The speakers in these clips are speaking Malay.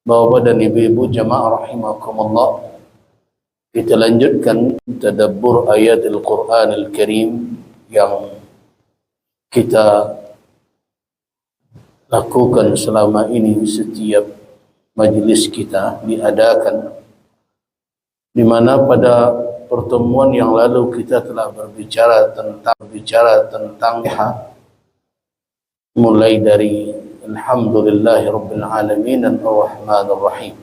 Bapak dan ibu-ibu jamaah rahimakumullah, kita lanjutkan tadabbur ayat Al-Quran Al-Karim yang kita lakukan selama ini. Setiap majlis kita diadakan, di mana pada pertemuan yang lalu kita telah berbicara tentang mulai dari Alhamdulillahi Rabbil Alamin dan Ar-Rahmanir Rahim.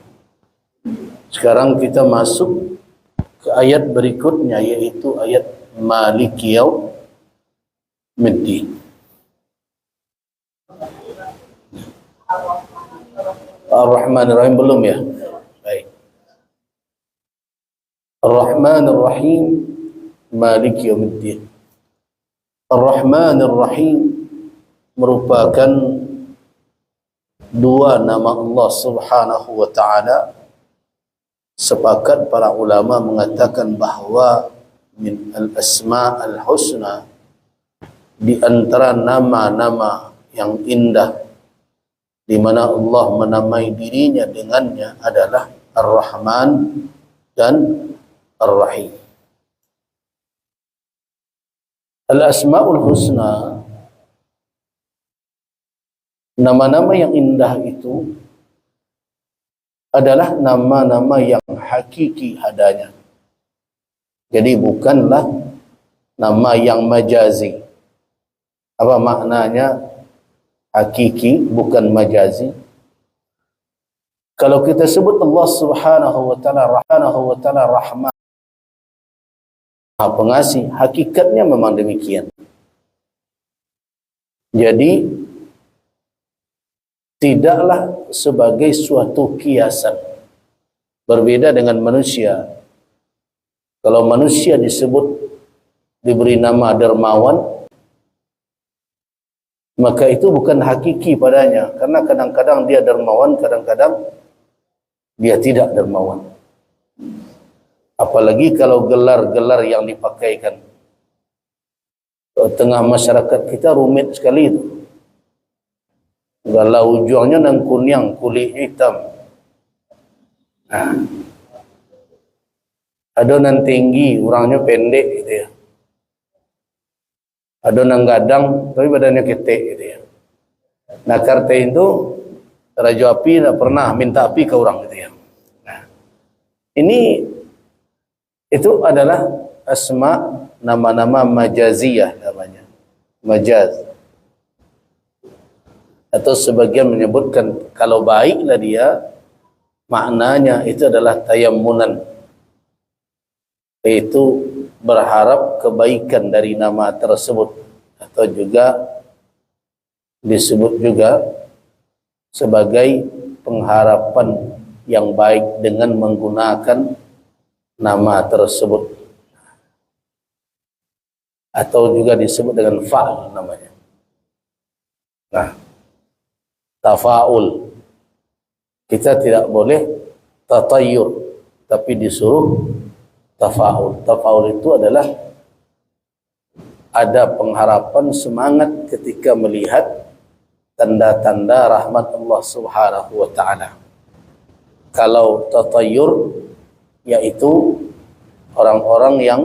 Sekarang kita masuk ke ayat berikutnya, yaitu ayat Maliki Yaumiddin. Ar-Rahmanir Rahim belum ya? Baik. Ar-Rahmanir Rahim, Maliki Yaumiddin. Ar-Rahmanir Rahim merupakan dua nama Allah Subhanahu wa ta'ala. Sepakat para ulama mengatakan bahawa min al-asma' al-husna, di antara nama-nama yang indah di mana Allah menamai dirinya dengannya adalah Ar-Rahman dan Ar-Rahim. Al-asma'ul husna, nama-nama yang indah itu adalah nama-nama yang hakiki adanya. Jadi bukanlah nama yang majazi. Apa maknanya hakiki bukan majazi? Kalau kita sebut Allah Subhanahu wa ta'ala Rahman, pengasih, hakikatnya memang demikian. Jadi tidaklah sebagai suatu kiasan. Berbeda dengan manusia. Kalau manusia diberi nama dermawan, maka itu bukan hakiki padanya, karena kadang-kadang dia dermawan, kadang-kadang dia tidak dermawan. Apalagi kalau gelar-gelar yang dipakaikan. Tengah masyarakat kita rumit sekali itu. Galau ujungnya nang kuning, kulit hitam. Ada nang tinggi, orangnya pendek gitu ya. Ada nang gadang, tapi badannya ketek gitu ya. Nah, karena itu Raja Api tidak pernah minta api ke orang gitu ya. Nah, itu adalah asma, nama-nama majaziyah namanya. Majaz. Atau sebagian menyebutkan kalau baiklah dia, maknanya itu adalah tayammunan, yaitu berharap kebaikan dari nama tersebut, atau juga disebut juga sebagai pengharapan yang baik dengan menggunakan nama tersebut, atau juga disebut dengan fa'al namanya. Nah, tafa'ul, kita tidak boleh tatayyur, tapi disuruh tafa'ul. Tafa'ul itu adalah ada pengharapan, semangat ketika melihat tanda-tanda rahmat Allah Subhanahu wa ta'ala. Kalau tatayyur, yaitu orang-orang yang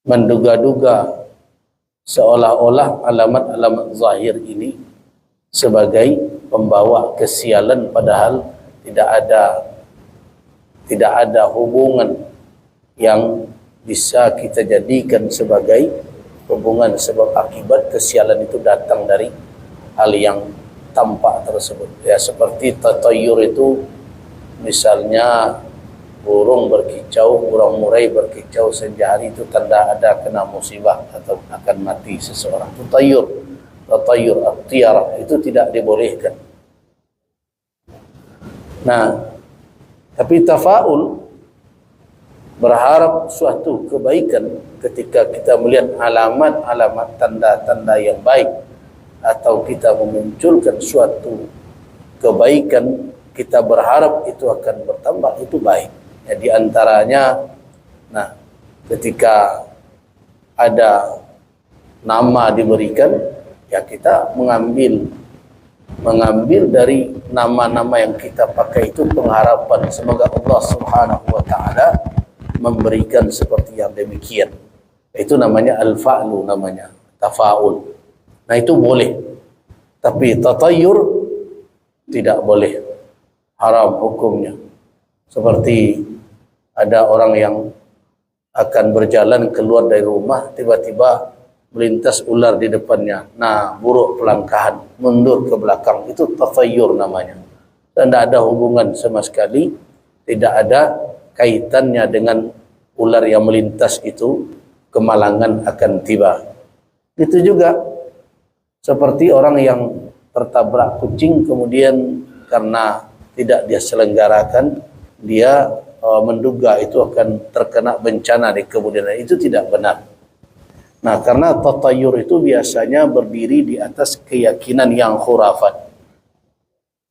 menduga-duga seolah-olah alamat-alamat zahir ini sebagai pembawa kesialan, padahal tidak ada hubungan yang bisa kita jadikan sebagai hubungan sebab akibat. Kesialan itu datang dari hal yang tampak tersebut. Ya, seperti tatayyur itu misalnya burung berkicau, burung murai berkicau sehari itu tanda ada kena musibah atau akan mati seseorang. Tatayyur, at-tiyarah itu tidak dibolehkan. Nah, tapi tafa'ul, berharap suatu kebaikan ketika kita melihat alamat-alamat, tanda-tanda yang baik, atau kita memunculkan suatu kebaikan, kita berharap itu akan bertambah, itu baik. Ya, di antaranya, nah, ketika ada nama diberikan, ya kita mengambil mengambil dari nama-nama yang kita pakai itu pengharapan semoga Allah Subhanahu wa taala memberikan seperti yang demikian. Itu namanya al-fa'lu, namanya tafaul. Nah itu boleh. Tapi tatayyur tidak boleh. Haram hukumnya. Seperti ada orang yang akan berjalan keluar dari rumah, tiba-tiba melintas ular di depannya. Nah, buruk pelangkahan, mundur ke belakang. Itu tatayyur namanya. Dan tidak ada hubungan sama sekali. Tidak ada kaitannya dengan ular yang melintas itu, kemalangan akan tiba. Itu juga seperti orang yang tertabrak kucing, kemudian karena tidak dia selenggarakan, dia menduga itu akan terkena bencana di kemudian hari. Itu tidak benar. Nah, karena tatayyur itu biasanya berdiri di atas keyakinan yang khurafat.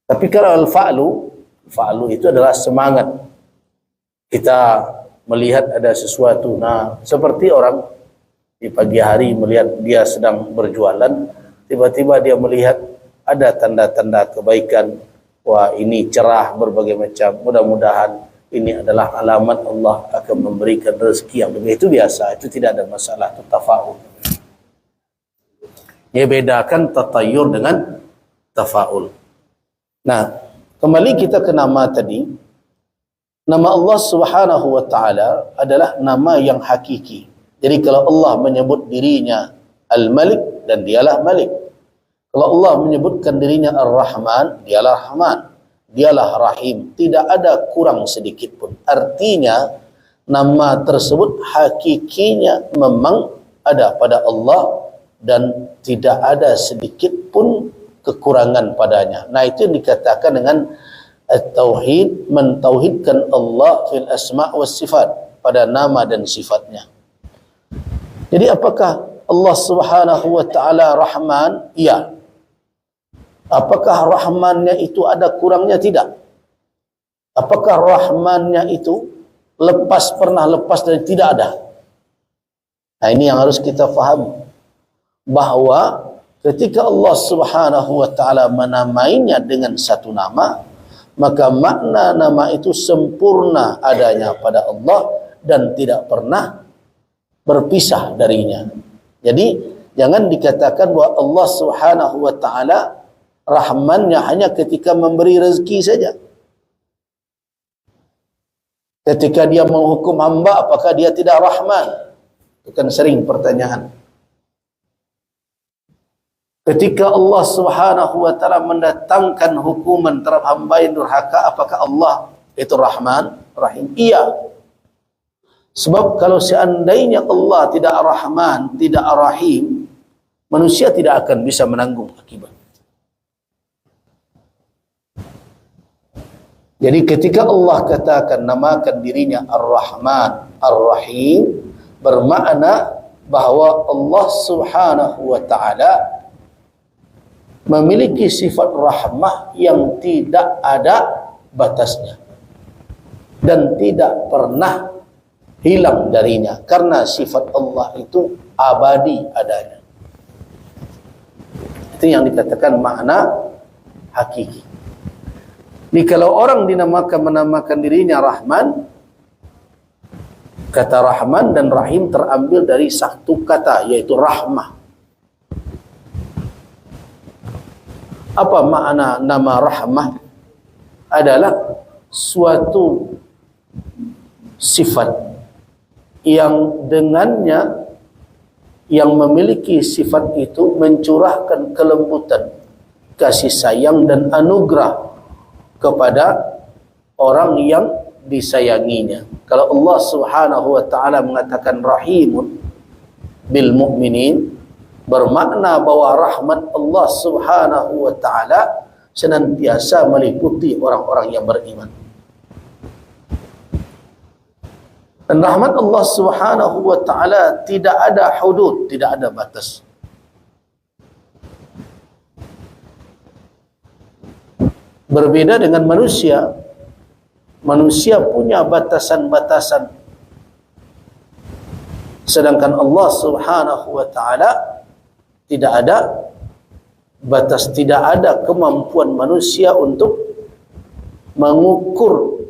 Tapi kalau al-fa'lu itu adalah semangat. Kita melihat ada sesuatu. Nah, seperti orang di pagi hari melihat dia sedang berjualan, tiba-tiba dia melihat ada tanda-tanda kebaikan. Wah, ini cerah berbagai macam. Mudah-mudahan ini adalah alamat Allah akan memberikan rezeki yang lebih. Itu biasa, itu tidak ada masalah, itu tafa'ul. Dia bedakan tatayyur dengan tafa'ul. Nah, kembali kita ke nama tadi. Nama Allah Subhanahu wa taala adalah nama yang hakiki. Jadi kalau Allah menyebut dirinya Al-Malik, dan dialah Malik. Kalau Allah menyebutkan dirinya Ar-Rahman, dialah Rahman. Dialah Rahim, tidak ada kurang sedikit pun. Artinya nama tersebut hakikinya memang ada pada Allah dan tidak ada sedikit pun kekurangan padanya. Nah, itu yang dikatakan dengan at-tauhid, mentauhidkan Allah fil asma' was sifat, pada nama dan sifatnya. Jadi apakah Allah Subhanahu wa taala Rahman? Iya. Apakah Rahmannya itu ada kurangnya? Tidak. Apakah Rahmannya itu pernah lepas dari tidak ada? Nah, ini yang harus kita fahami. Bahwa ketika Allah Subhanahu wa taala menamainya dengan satu nama, maka makna nama itu sempurna adanya pada Allah dan tidak pernah berpisah darinya. Jadi jangan dikatakan bahwa Allah Subhanahu wa taala Rahmannya hanya ketika memberi rezeki saja. Ketika dia menghukum hamba, apakah dia tidak Rahman? Itu kan sering pertanyaan. Ketika Allah Subhanahu wa taala mendatangkan hukuman terhadap hamba yang durhaka, apakah Allah itu Rahman, Rahim? Iya. Sebab kalau seandainya Allah tidak Rahman, tidak Rahim, manusia tidak akan bisa menanggung akibat. Jadi ketika Allah katakan namakan dirinya Ar-Rahman, Ar-Rahim, bermakna bahwa Allah Subhanahu wa taala memiliki sifat rahmah yang tidak ada batasnya dan tidak pernah hilang darinya, karena sifat Allah itu abadi adanya. Itu yang dikatakan makna hakiki. Ini kalau orang menamakan dirinya Rahman, kata Rahman dan Rahim terambil dari satu kata, yaitu rahmah. Apa makna nama rahmah? Adalah suatu sifat yang dengannya yang memiliki sifat itu mencurahkan kelembutan, kasih sayang dan anugerah kepada orang yang disayanginya. Kalau Allah Subhanahu wa taala mengatakan Rahimun bil mu'minin, bermakna bahwa rahmat Allah Subhanahu wa taala senantiasa meliputi orang-orang yang beriman. Dan rahmat Allah Subhanahu wa taala tidak ada hudud, tidak ada batas. Berbeda dengan manusia. Manusia punya batasan-batasan. Sedangkan Allah Subhanahu wa taala tidak ada batas, tidak ada kemampuan manusia untuk mengukur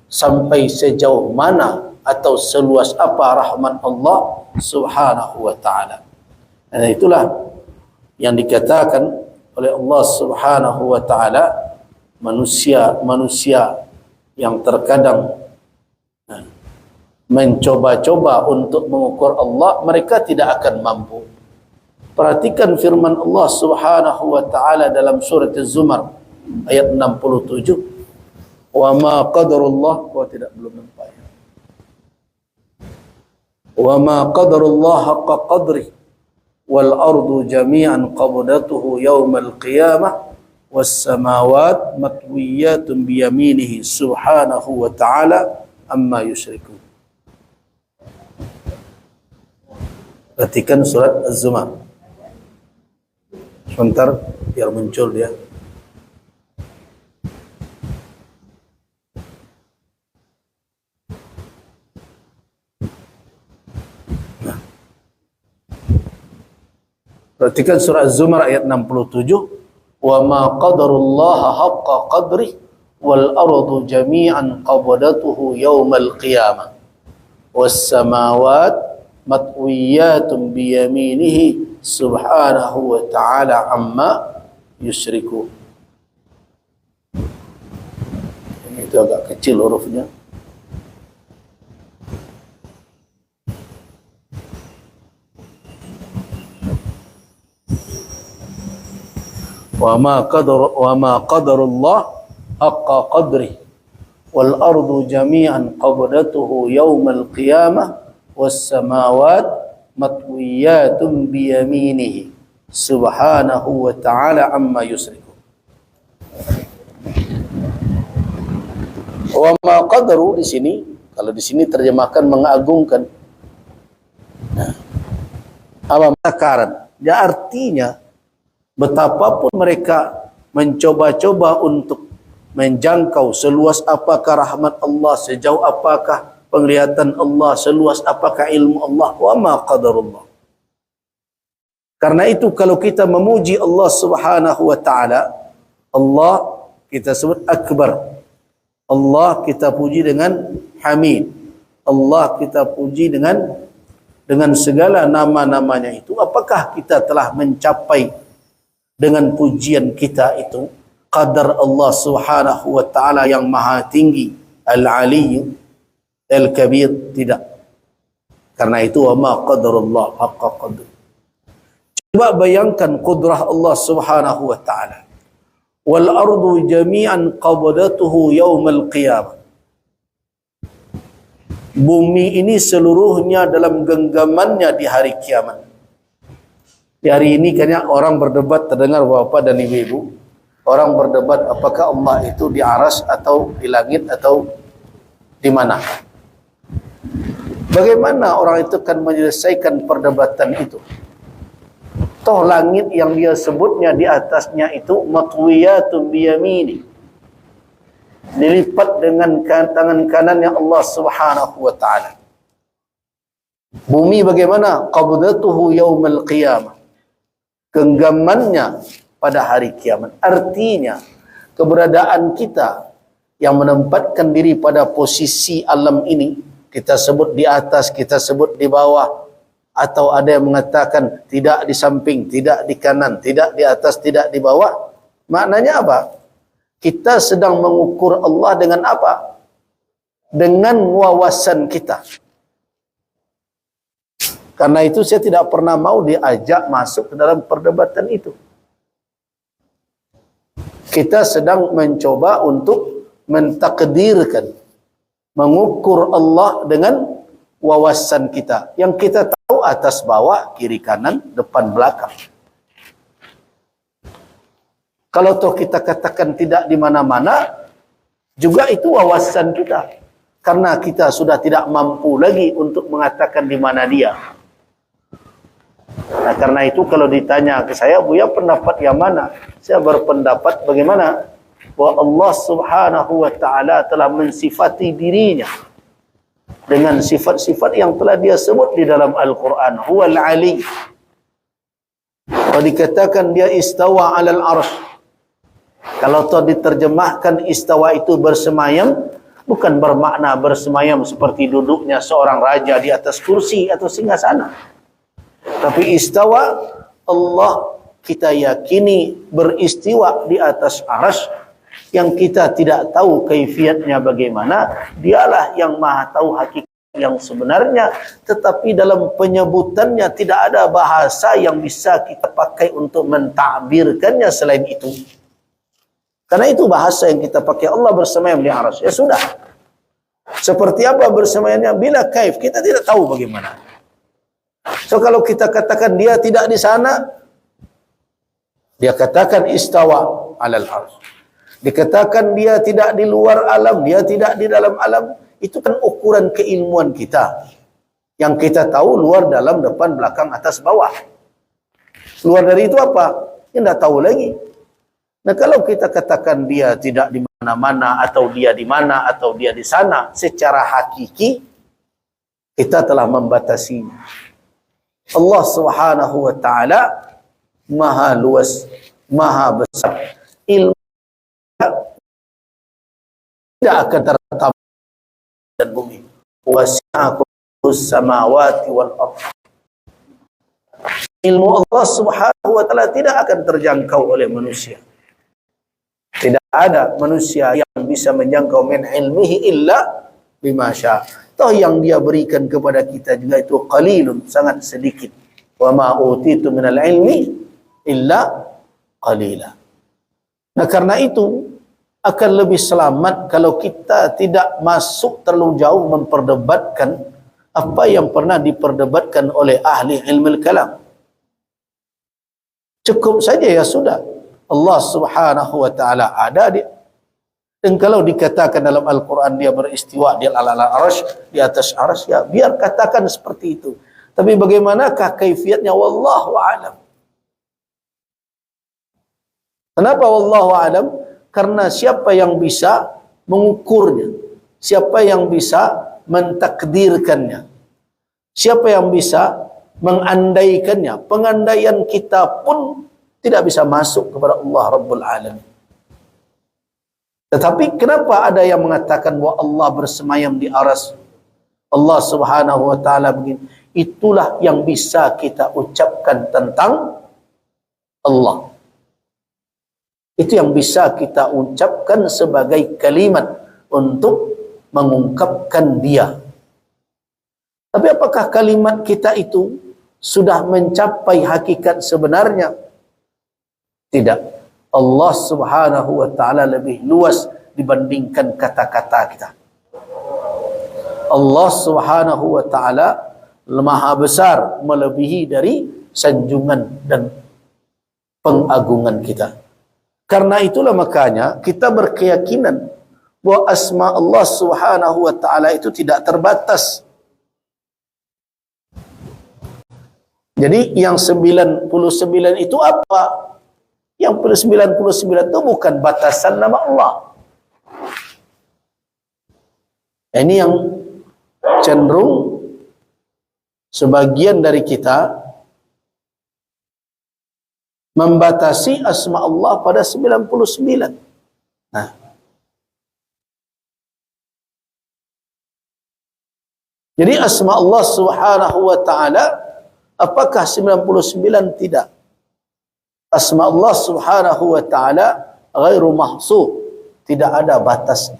sampai sejauh mana atau seluas apa rahmat Allah Subhanahu wa ta'ala. Dan itulah yang dikatakan oleh Allah Subhanahu wa ta'ala, manusia yang terkadang mencoba-coba untuk mengukur Allah, mereka tidak akan mampu. Perhatikan firman Allah Subhanahu wa ta'ala dalam surat Az-Zumar ayat 67, wa ma qadarullah, belum nampak ya. Wa ma qadarullah haqqa qadri wal ardu jami'an qabdatuhu yawmal qiyamah was samawat matwiyatun biyaminihi subhanahu wa ta'ala amma yusyrikun. Perhatikan surat Az-Zumar. Sebentar biar muncul dia. Perhatikan surah Az-Zumar ayat 67, wa ma qadarullaha haqqa qadri wal ardu jami'an qabdatuhu yawmal qiyamah was samawat matwiyatun biyaminihi subhanahu wa ta'ala amma yusyriku. Itu agak kecil hurufnya. Wa ma qadarullah haqqa qadri wal ardu jami'an qabdatuhu yawmal qiyamah was samawat matwiyatun biyaminihi subhanahu wa ta'ala amma yusriku. Wa ma qadaru di sini, kalau di sini terjemahkan mengagungkan. Nah, apa takaran? Ya, artinya betapapun mereka mencoba-coba untuk menjangkau seluas apakah rahmat Allah, sejauh apakah penglihatan Allah, seluas apakah ilmu Allah, wa ma qadarullah. Karena itu kalau kita memuji Allah Subhanahu wa ta'ala, Allah kita sebut akbar, Allah kita puji dengan hamid, Allah kita puji dengan segala nama-namanya itu, apakah kita telah mencapai dengan pujian kita itu qadar Allah Subhanahu wa ta'ala yang maha tinggi, al-aliyyu al-kabir? Tidak. Karena itu wa ma qadarullah haqqa qadri. Coba bayangkan qudrah Allah Subhanahu wa ta'ala. Wal ardu jami'an qabdatuhu yawmal qiyamah. Bumi ini seluruhnya dalam genggamannya di hari kiamat. Di hari ini kayaknya orang berdebat, terdengar bapak dan ibu-ibu, orang berdebat apakah Allah itu di aras atau di langit atau di mana. Bagaimana orang itu akan menyelesaikan perdebatan itu? Toh langit yang dia sebutnya di atasnya itu matwiyatun biyamini, dilipat dengan tangan kanannya Allah Subhanahu wa ta'ala. Bumi bagaimana? Qabdatuhu yawmal qiyamah, genggamannya pada hari kiamat. Artinya keberadaan kita yang menempatkan diri pada posisi alam ini, kita sebut di atas, kita sebut di bawah, atau ada yang mengatakan tidak di samping, tidak di kanan, tidak di atas, tidak di bawah. Maknanya apa? Kita sedang mengukur Allah dengan apa? Dengan wawasan kita. Karena itu saya tidak pernah mau diajak masuk ke dalam perdebatan itu. Kita sedang mencoba untuk mentakdirkan, mengukur Allah dengan wawasan kita. Yang kita tahu atas bawah, kiri kanan, depan belakang. Kalau toh kita katakan tidak di mana-mana, juga itu wawasan kita. Karena kita sudah tidak mampu lagi untuk mengatakan di mana dia. Nah, karena itu kalau ditanya ke saya, Buya pendapat yang mana? Saya berpendapat bagaimana? Bahwa Allah Subhanahu wa ta'ala telah mensifati dirinya dengan sifat-sifat yang telah dia sebut di dalam Al-Quran. Huwal Ali. Kalau dikatakan dia istawa alal arsh, kalau toh diterjemahkan istawa itu bersemayam, bukan bermakna bersemayam seperti duduknya seorang raja di atas kursi atau singgasana. Tapi istawa, Allah kita yakini beristiwa di atas arsy, yang kita tidak tahu kaifiatnya bagaimana. Dialah yang maha tahu hakikat yang sebenarnya, tetapi dalam penyebutannya tidak ada bahasa yang bisa kita pakai untuk mentakbirkannya selain itu. Karena itu bahasa yang kita pakai, Allah bersemayam di arsy. Ya sudah. Seperti apa bersemayamnya? Bila kaif, kita tidak tahu bagaimana. So kalau kita katakan dia tidak di sana, dia katakan istawa alal arsy. Dikatakan dia tidak di luar alam, dia tidak di dalam alam, itu kan ukuran keilmuan kita. Yang kita tahu luar, dalam, depan, belakang, atas, bawah. Luar dari itu apa? Kita tidak tahu lagi. Nah, kalau kita katakan dia tidak di mana-mana, atau dia di mana, atau dia di sana, secara hakiki, kita telah membatasinya. Allah Subhanahu wa ta'ala maha luas, maha besar. Ilmu tidak akan tertampung dan bumi. Wasi'a kursiyyuhus samawati wal ardh. Ilmu Allah Subhanahu wa ta'ala tidak akan terjangkau oleh manusia. Tidak ada manusia yang bisa menjangkau min ilmihi illa bima syaa. Toh yang dia berikan kepada kita juga itu qalilun, sangat sedikit. Wa ma utitu minal ilmi illa qalila. Nah, karena itu akan lebih selamat kalau kita tidak masuk terlalu jauh memperdebatkan apa yang pernah diperdebatkan oleh ahli ilmu kalam. Cukup saja ya sudah. Allah Subhanahu wa ta'ala ada dia. Dan kalau dikatakan dalam Al-Quran dia beristiwa di alal arsy, di atas arsy, ya biar katakan seperti itu. Tapi bagaimanakah kaifiatnya? Wallahu a'lam. Kenapa wallahu a'lam? Karena siapa yang bisa mengukurnya, siapa yang bisa mentakdirkannya, siapa yang bisa mengandaikannya. Pengandaian kita pun tidak bisa masuk kepada Allah Rabbul Alamin. Tetapi kenapa ada yang mengatakan bahwa Allah bersemayam di arsy? Allah Subhanahu wa ta'ala begini. Itulah yang bisa kita ucapkan tentang Allah. Itu yang bisa kita ucapkan sebagai kalimat untuk mengungkapkan dia. Tapi apakah kalimat kita itu sudah mencapai hakikat sebenarnya? Tidak. Allah Subhanahu wa ta'ala lebih luas dibandingkan kata-kata kita. Allah Subhanahu wa ta'ala maha besar, melebihi dari sanjungan dan pengagungan kita. Karena itulah makanya kita berkeyakinan bahwa asma Allah Subhanahu wa ta'ala itu tidak terbatas. Jadi yang 99 itu apa? Yang 99 itu bukan batasan nama Allah. Ini yang cenderung sebagian dari kita membatasi asma Allah pada 99. Nah, jadi asma Allah Subhanahu wa ta'ala apakah 99? Tidak. Asma Allah Subhanahu wa ta'ala ghairu mahsur, tidak ada batasnya.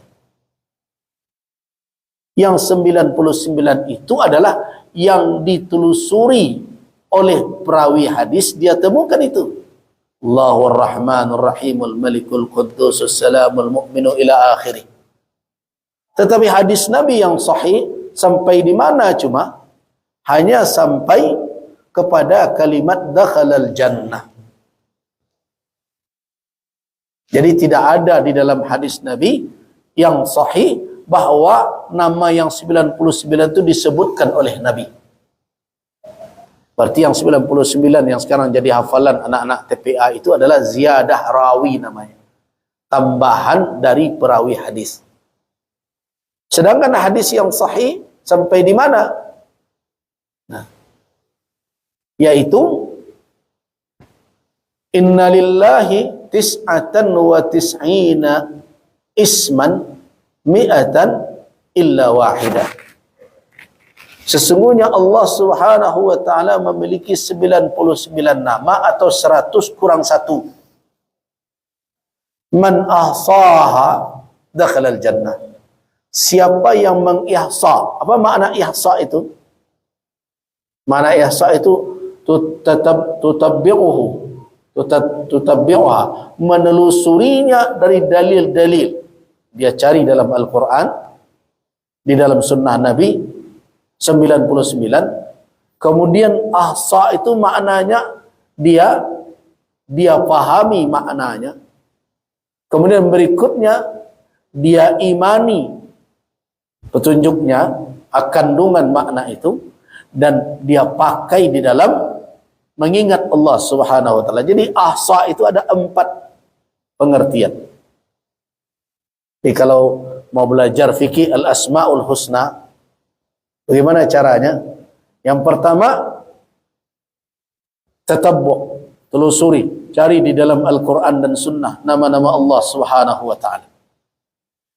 Yang 99 itu adalah yang ditelusuri oleh perawi hadis, dia temukan itu. Allahur Rahmanur Rahimul Malikul Quddusus Salamul Mu'minu ila akhirih. Tetapi hadis Nabi yang sahih sampai di mana? Cuma hanya sampai kepada kalimat dakhalal jannah. Jadi tidak ada di dalam hadis Nabi yang sahih bahwa nama yang 99 itu disebutkan oleh Nabi. Berarti yang 99 yang sekarang jadi hafalan anak-anak TPA itu adalah ziyadah rawi namanya. Tambahan dari perawi hadis. Sedangkan hadis yang sahih sampai di mana? Nah, yaitu Inna lillahi tis'atan wa tis'ina isman mi'atan illa wahidah. Sesungguhnya Allah Subhanahu wa taala memiliki 99 nama atau 100 kurang 1. Man ahsaha dakhala al-jannah. Siapa yang mengihsa? Apa makna ihsa itu? Makna ihsa itu tutabbi'uha, menelusurinya dari dalil-dalil. Dia cari dalam Al-Quran, di dalam sunnah Nabi 99. Kemudian ahsa itu maknanya dia pahami maknanya. Kemudian berikutnya dia imani petunjuknya, kandungan makna itu, dan dia pakai di dalam mengingat Allah Subhanahu wa taala. Jadi ahsa itu ada 4 pengertian. Jadi kalau mau belajar fikih al-asmaul husna, bagaimana caranya? Yang pertama, tatabbu', telusuri, cari di dalam Al-Quran dan Sunnah nama-nama Allah Subhanahu wa taala.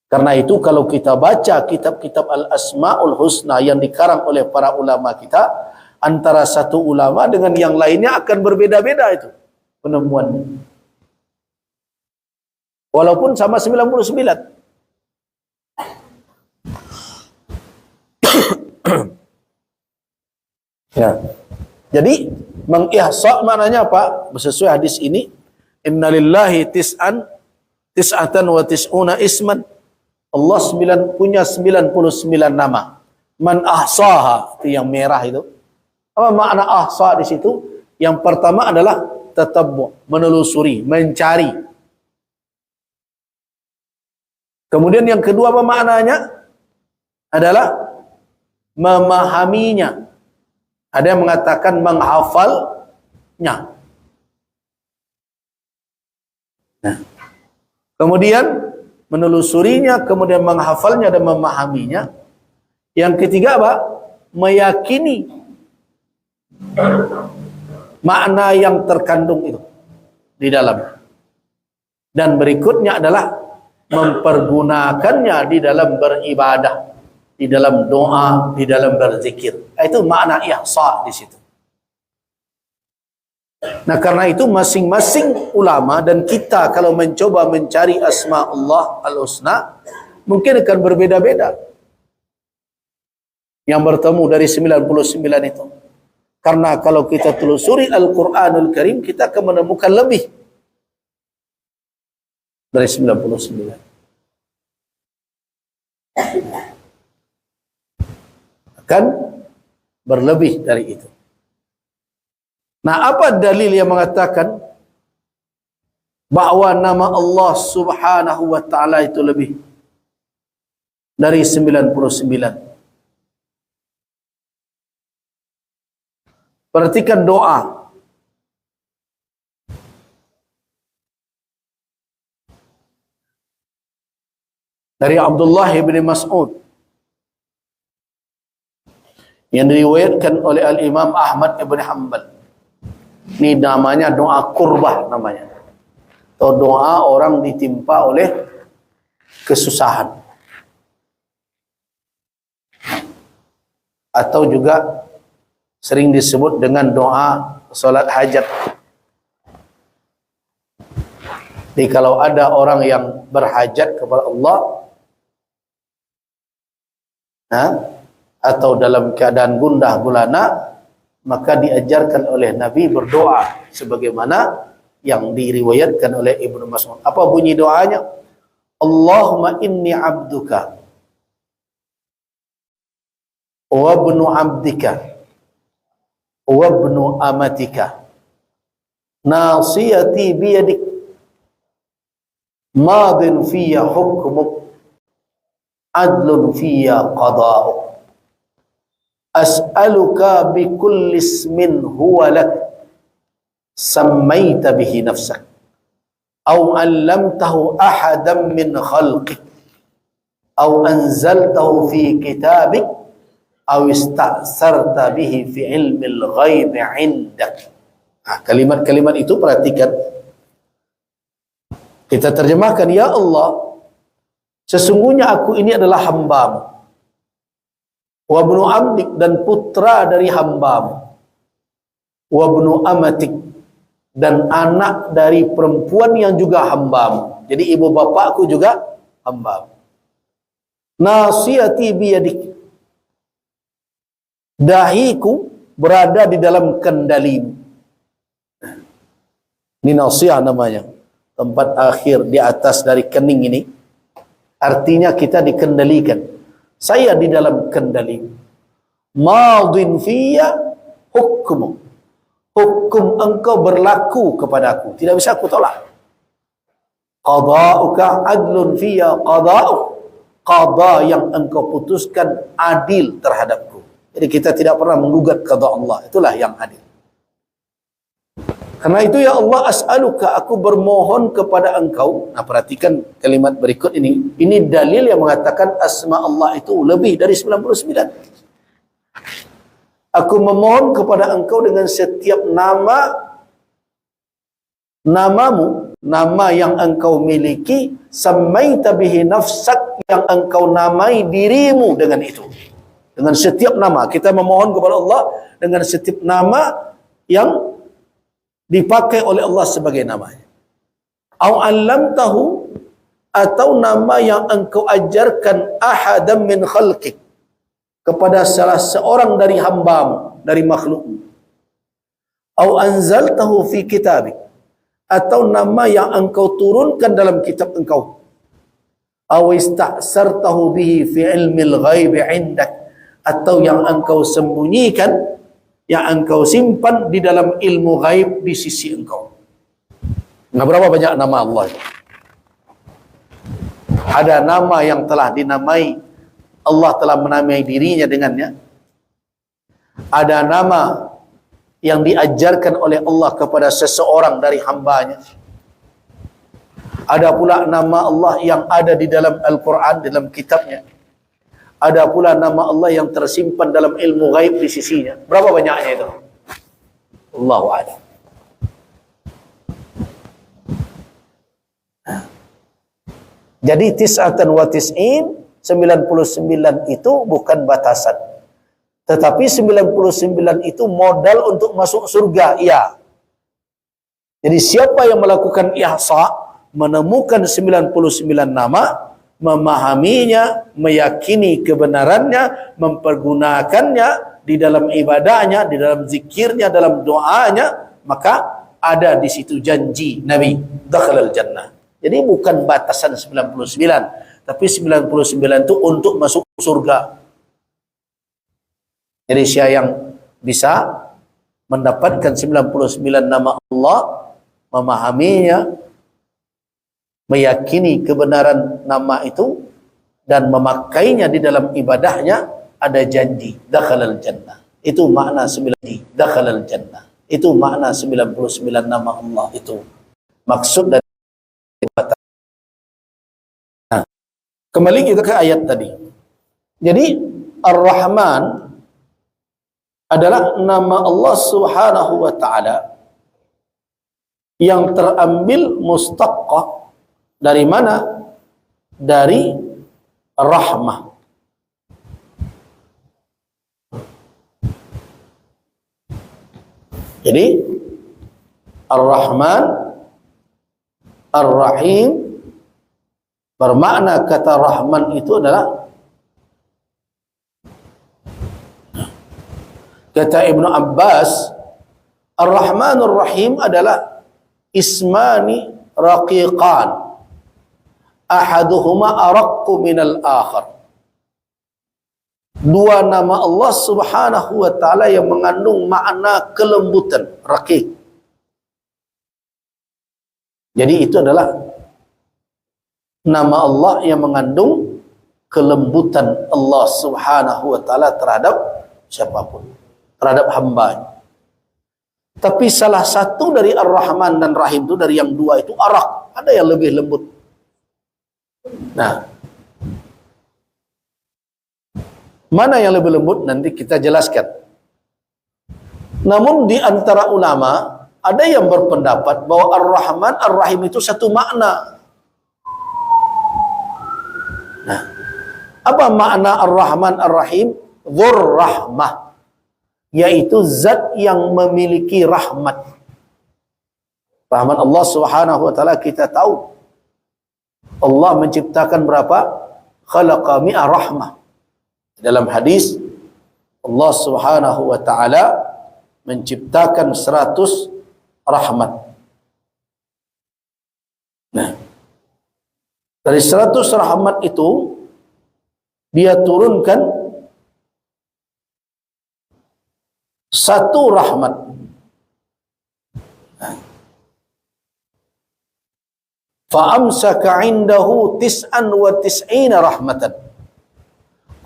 Karena itu kalau kita baca kitab-kitab al-asmaul husna yang dikarang oleh para ulama kita, antara satu ulama dengan yang lainnya akan berbeda-beda itu penemuannya. Walaupun sama 99. Ya. Jadi mengihsa maknanya apa? Sesuai hadis ini, innalillahi tis'atan wa tis'una isman. Allah punya 99 nama. Man ahsaha, itu yang merah itu. Apa makna ahsa di situ? Yang pertama adalah tatabbu', menelusuri, mencari. Kemudian yang kedua apa maknanya? Adalah memahaminya. Ada yang mengatakan menghafalnya. Nah, kemudian menelusurinya, kemudian menghafalnya dan memahaminya. Yang ketiga apa? Meyakini makna yang terkandung itu di dalam. Dan berikutnya adalah mempergunakannya di dalam beribadah, di dalam doa, di dalam berzikir. Itu makna ihsa di situ. Nah, karena itu masing-masing ulama dan kita kalau mencoba mencari asma Allah al-husna, mungkin akan berbeda-beda yang bertemu dari 99 itu. Karena kalau kita telusuri Al-Quranul Karim, kita akan menemukan lebih dari 99. Akan berlebih dari itu. Nah, apa dalil yang mengatakan bahwa nama Allah Subhanahu wa taala itu lebih dari 99? Perhatikan doa. Dari Abdullah bin Mas'ud yang diriwayatkan oleh Al-Imam Ahmad ibn Hanbal. Ini namanya doa kurbah namanya. Atau doa orang ditimpa oleh kesusahan. Atau juga sering disebut dengan doa salat hajat. Jadi kalau ada orang yang berhajat kepada Allah, atau dalam keadaan gundah gulana, maka diajarkan oleh Nabi berdoa sebagaimana yang diriwayatkan oleh Ibnu Mas'ud. Apa bunyi doanya? Allahumma inni abduka wa ibnu abdika wa ibnu amatika nasiyati biyadik madin fiyya hukmuk adlun fiyya qada'uk as'aluka bikulli ismin huwa lak sammaita bihi nafsak aw 'allamtahu ahadan min khalqik aw anzaltahu fi kitabik aw ista'sarta bihi fi ilmil ghaib 'indak Nah, kalimat-kalimat itu perhatikan. Kita terjemahkan, ya Allah, sesungguhnya aku ini adalah hamba-Mu. Wa ibnu amdik, dan putra dari hamba-Mu. Wa ibnu amatik, dan anak dari perempuan yang juga hamba-Mu. Jadi ibu bapakku juga hamba-Mu. Nasiyati biyadik, dahiku berada di dalam kendali-Mu. Ini nasiyah namanya, tempat akhir di atas dari kening ini. Artinya kita dikendalikan. Saya di dalam kendali. Madin fiyya hukmu. Hukum engkau berlaku kepadaku, tidak bisa aku tolak. Qada'uka adlun fiyya qada'uk. Qada yang engkau putuskan adil terhadapku. Jadi kita tidak pernah menggugat qada Allah. Itulah yang adil. Karena itu ya Allah, as'aluka, aku bermohon kepada engkau. Nah, perhatikan kalimat berikut ini. Ini dalil yang mengatakan asma Allah itu lebih dari 99. Aku memohon kepada engkau dengan setiap namamu, nama yang engkau miliki, samaita bihi nafsak, yang engkau namai dirimu dengan itu. Dengan setiap nama. Kita memohon kepada Allah dengan setiap nama yang dipakai oleh Allah sebagai namanya. Au 'allamtahu, atau nama yang engkau ajarkan ahadam min khalqik, kepada salah seorang dari hamba-Mu, dari makhluk-Mu. Au anzaltahu fi kitabik, atau nama yang engkau turunkan dalam kitab engkau. Au ista'sartahu bihi fi ilmil ghaibi 'indak, atau yang engkau sembunyikan, yang engkau simpan di dalam ilmu gaib di sisi engkau. Nah, berapa banyak nama Allah itu? Ada nama yang telah dinamai, Allah telah menamai dirinya dengannya. Ada nama yang diajarkan oleh Allah kepada seseorang dari hambanya. Ada pula nama Allah yang ada di dalam Al-Quran, dalam kitabnya. Ada pula nama Allah yang tersimpan dalam ilmu gaib di sisinya. Berapa banyaknya itu? Allahu a'lam. Jadi tis'atan wa tis'in, 99 itu bukan batasan. Tetapi 99 itu modal untuk masuk surga, iya. Jadi siapa yang melakukan ihsa, menemukan 99 nama, memahaminya, meyakini kebenarannya, mempergunakannya di dalam ibadahnya, di dalam zikirnya, dalam doanya, maka ada di situ janji Nabi, dakhalal jannah. Jadi bukan batasan 99, tapi 99 itu untuk masuk surga. Jadi siapa yang bisa mendapatkan 99 nama Allah, memahaminya, meyakini kebenaran nama itu dan memakainya di dalam ibadahnya, ada janji dakhalal jannah. Itu makna 9 dakhalal jannah. Itu makna 99 nama Allah itu. Maksud dari nah, kembali kita ke ayat tadi. Jadi Ar-Rahman adalah nama Allah Subhanahu wa taala yang terambil mustaqqah dari mana? Dari rahmah. Jadi Ar-Rahman, Ar-Rahim, bermakna kata Rahman itu adalah, kata Ibnu Abbas, Ar-Rahman Ar-Rahim adalah ismani raqiqan, ahaduhuma araqqu minal akhar. Dua nama Allah Subhanahu wa taala yang mengandung makna kelembutan, raqiq. Jadi itu adalah nama Allah yang mengandung kelembutan Allah Subhanahu wa taala terhadap siapapun, terhadap hamba. Tapi salah satu dari Ar-Rahman dan Rahim itu, dari yang dua itu, Araq, ada yang lebih lembut. Nah, mana yang lebih lembut nanti kita jelaskan. Namun di antara ulama Ada yang berpendapat bahwa Ar-Rahman, Ar-Rahim itu satu makna. Nah, apa makna Ar-Rahman, Ar-Rahim? Dzur rahmah, yaitu zat yang memiliki rahmat. Rahmat Allah Subhanahu wa taala kita tahu. Allah menciptakan berapa? Khalaqa mi'a rahmah. Dalam hadis Allah Subhanahu wa taala menciptakan 100 rahmat. Nah, dari 100 rahmat itu dia turunkan satu rahmat. Fa'amsaka indahu tis'an wa tis'ina rahmatan.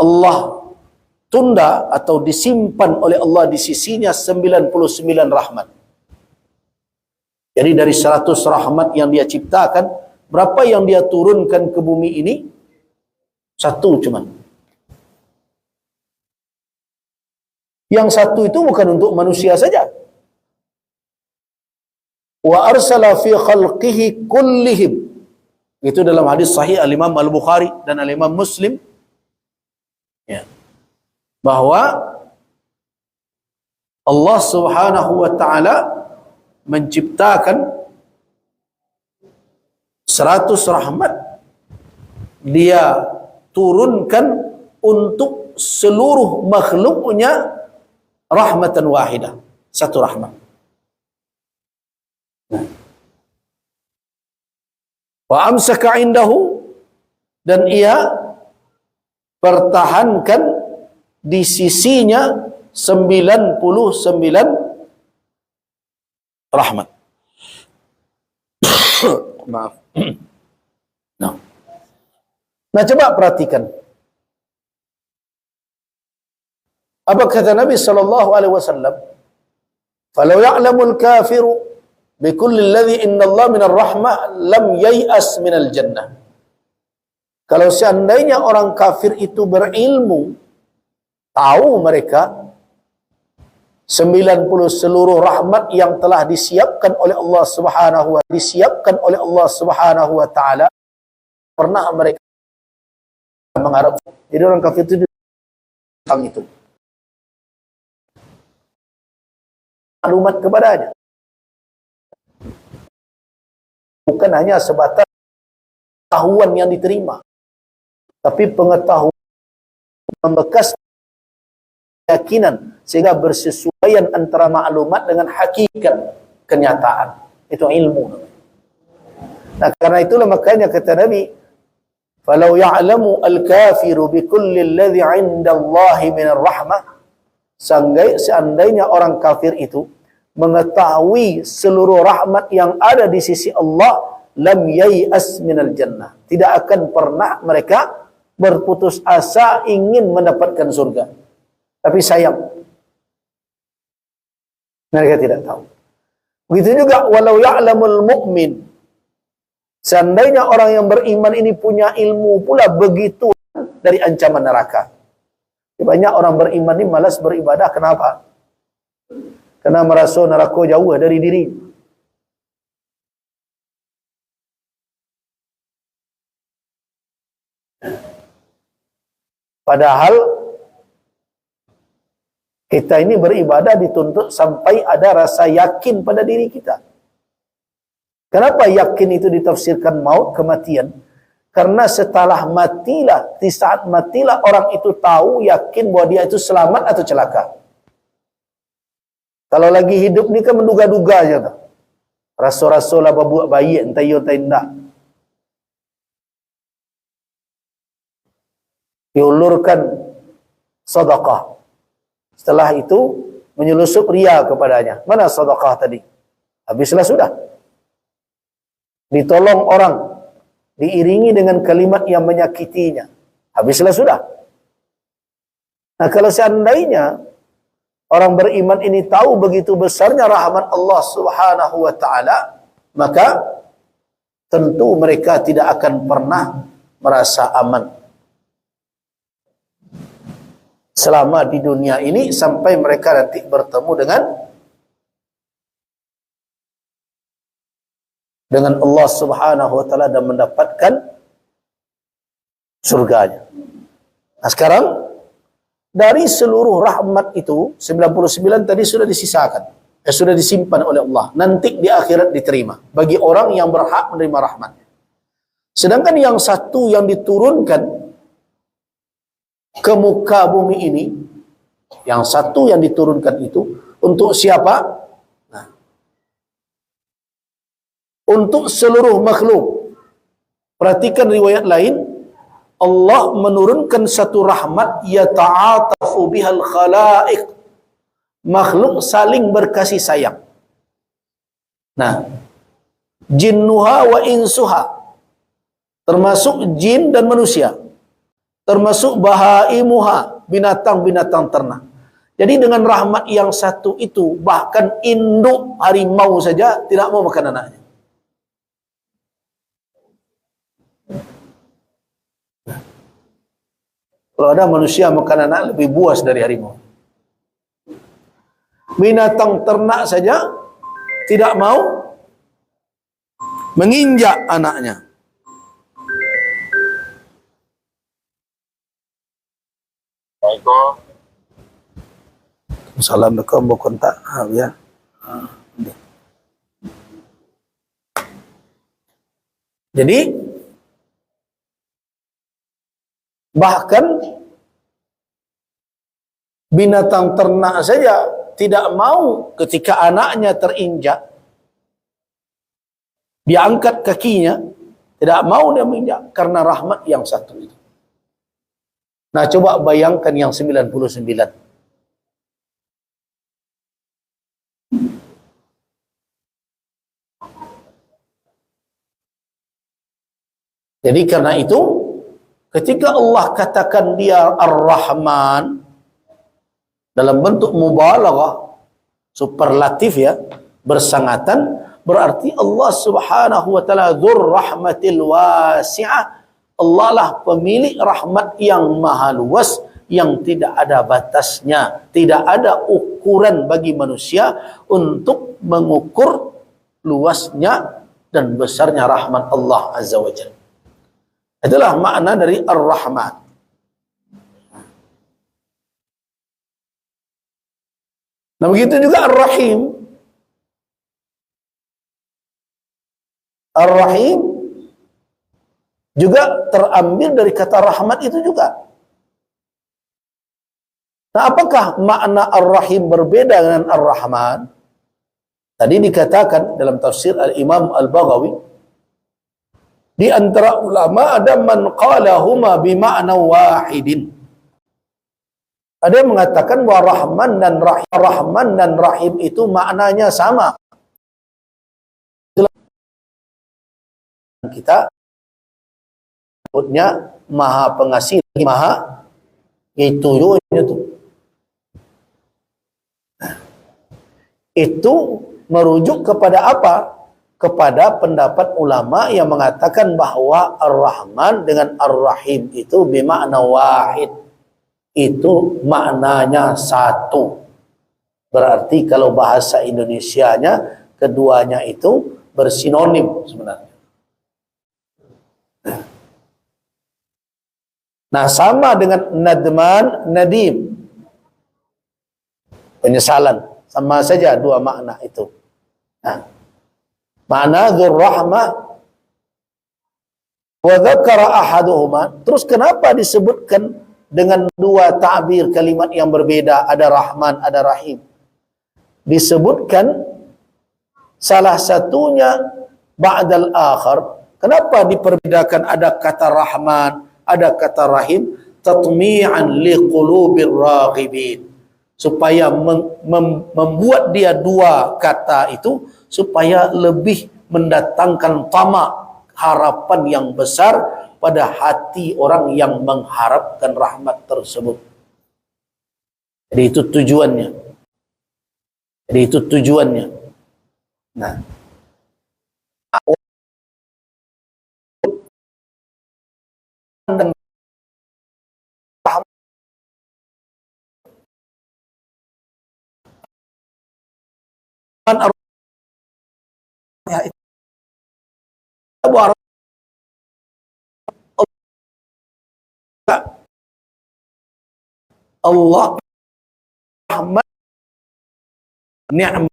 Allah tunda atau disimpan oleh Allah di sisinya 99 rahmat. Jadi dari 100 rahmat yang dia ciptakan, berapa yang dia turunkan ke bumi ini? Satu cuman. Yang satu itu bukan untuk manusia saja. Wa arsala fi khalqihi kullihim. Itu dalam hadis sahih al-Imam Al-Bukhari dan al-Imam Muslim. Ya. Bahwa Allah Subhanahu wa taala menciptakan 100 rahmat, dia turunkan untuk seluruh makhluknya rahmatan wahidah, satu rahmat. Wa amsaka indahu, dan ia pertahankan di sisinya 99 rahmat. Maaf. Nah, coba perhatikan. Apa kata Nabi sallallahu alaihi wasallam? "Falau ya'lamul kafiru bikulli alladhi inna Allah minar rahmah lam yai'as minal jannah." Kalau seandainya orang kafir itu berilmu, tahu mereka 90 seluruh rahmat yang telah disiapkan oleh Allah Subhanahu wa taala, pernah mereka mengharap. Jadi orang kafir itu tentang itu maklumat kepadanya, bukan hanya sebatas pengetahuan yang diterima, tapi pengetahuan membekas keyakinan, sehingga bersesuaian antara maklumat dengan hakikat kenyataan. Itu ilmu. Nah, karena itulah makanya kata Nabi, "Falau ya'lamu al-kafiru bikulli alladhi 'inda Allahi minar rahmah." Seandainya orang kafir itu mengetahui seluruh rahmat yang ada di sisi Allah, lam yai'as minal jannah, tidak akan pernah mereka berputus asa ingin mendapatkan surga. Tapi sayang, mereka tidak tahu. Begitu juga walau ya'lamul mu'min, seandainya orang yang beriman ini punya ilmu pula begitu dari ancaman neraka. Banyak orang beriman ini malas beribadah. Kenapa? Karena merasa neraka jauh dari diri. Padahal kita ini beribadah dituntut sampai ada rasa yakin pada diri kita. Kenapa yakin itu ditafsirkan maut, kematian? Karena setelah matilah, di saat matilah orang itu tahu, yakin bahwa dia itu selamat atau celaka. Kalau lagi hidup ni kan menduga-duga aja tak. Rasa-rasa lah buat bayi entah iya entah indah. Diulurkan sedekah. Setelah itu menyelusup ria kepadanya. Mana sedekah tadi? Habislah sudah. Ditolong orang, diiringi dengan kalimat yang menyakitinya. Habislah sudah. Nah, kalau seandainya orang beriman ini tahu begitu besarnya rahmat Allah Subhanahu wa taala, maka tentu mereka tidak akan pernah merasa aman selama di dunia ini sampai mereka nanti bertemu dengan dengan Allah Subhanahu wa taala dan mendapatkan surganya. Nah, sekarang dari seluruh rahmat itu 99 tadi sudah disisakan, sudah disimpan oleh Allah, nanti di akhirat diterima bagi orang yang berhak menerima rahmat. Sedangkan yang satu yang diturunkan ke muka bumi ini, yang satu yang diturunkan itu untuk siapa? Nah, untuk seluruh makhluk. Perhatikan riwayat lain, Allah menurunkan satu rahmat yata'atafu bihal khalaiq, makhluk saling berkasih sayang. Nah, jinnuha wa insuha, termasuk jin dan manusia, termasuk bahaimuha, binatang-binatang ternak. Jadi dengan rahmat yang satu itu, bahkan induk harimau saja tidak mau makan anaknya. Kalau ada manusia makan anak lebih buas dari harimau. Binatang ternak saja tidak mau menginjak anaknya. Assalamualaikum, mau kontak ya. Jadi bahkan binatang ternak saja tidak mau ketika anaknya terinjak, dia angkat kakinya, tidak mau dia menginjak karena rahmat yang satu itu. Nah, coba bayangkan yang 99. Jadi karena itu, ketika Allah katakan dia Ar-Rahman dalam bentuk mubalaghah, superlatif ya, bersangatan, berarti Allah Subhanahu wa taala dzur rahmatil wasi'ah. Allah lah pemilik rahmat yang maha luas, yang tidak ada batasnya, tidak ada ukuran bagi manusia untuk mengukur luasnya dan besarnya rahmat Allah Azza wa Jalla. Itulah makna dari Ar-Rahman. Nah, begitu juga Ar-Rahim. Ar-Rahim juga terambil dari kata rahmat itu juga. Nah, apakah makna Ar-Rahim berbeda dengan Ar-Rahman? Tadi dikatakan dalam tafsir Al-Imam Al-Baghawi, di antara ulama ada man qalahuma bima'na wahidin. Ada yang mengatakan bahwa Rahman dan Rahim itu maknanya sama. Kita sebutnya Maha Pengasih, Maha itu. Itu merujuk kepada apa? Kepada pendapat ulama yang mengatakan bahwa Ar-Rahman dengan Ar-Rahim itu bimakna wahid. Itu maknanya satu. Berarti kalau bahasa Indonesianya, keduanya itu bersinonim sebenarnya. Nah, sama dengan Nadman, Nadim, penyesalan. Sama saja dua makna itu. Nah, makna dzur rahmah wa dzakara ahaduhuma. Terus kenapa disebutkan dengan dua ta'bir kalimat yang berbeda, ada Rahman, ada Rahim? Disebutkan salah satunya ba'dal akhar. Kenapa diperbedakan ada kata Rahman, ada kata Rahim? Tatmi'an liqulubir raghibin. Supaya membuat dia dua kata itu supaya lebih mendatangkan tamak, harapan yang besar pada hati orang yang mengharapkan rahmat tersebut. Jadi itu tujuannya. Nah, dan rahman Allah rahmat ni'mat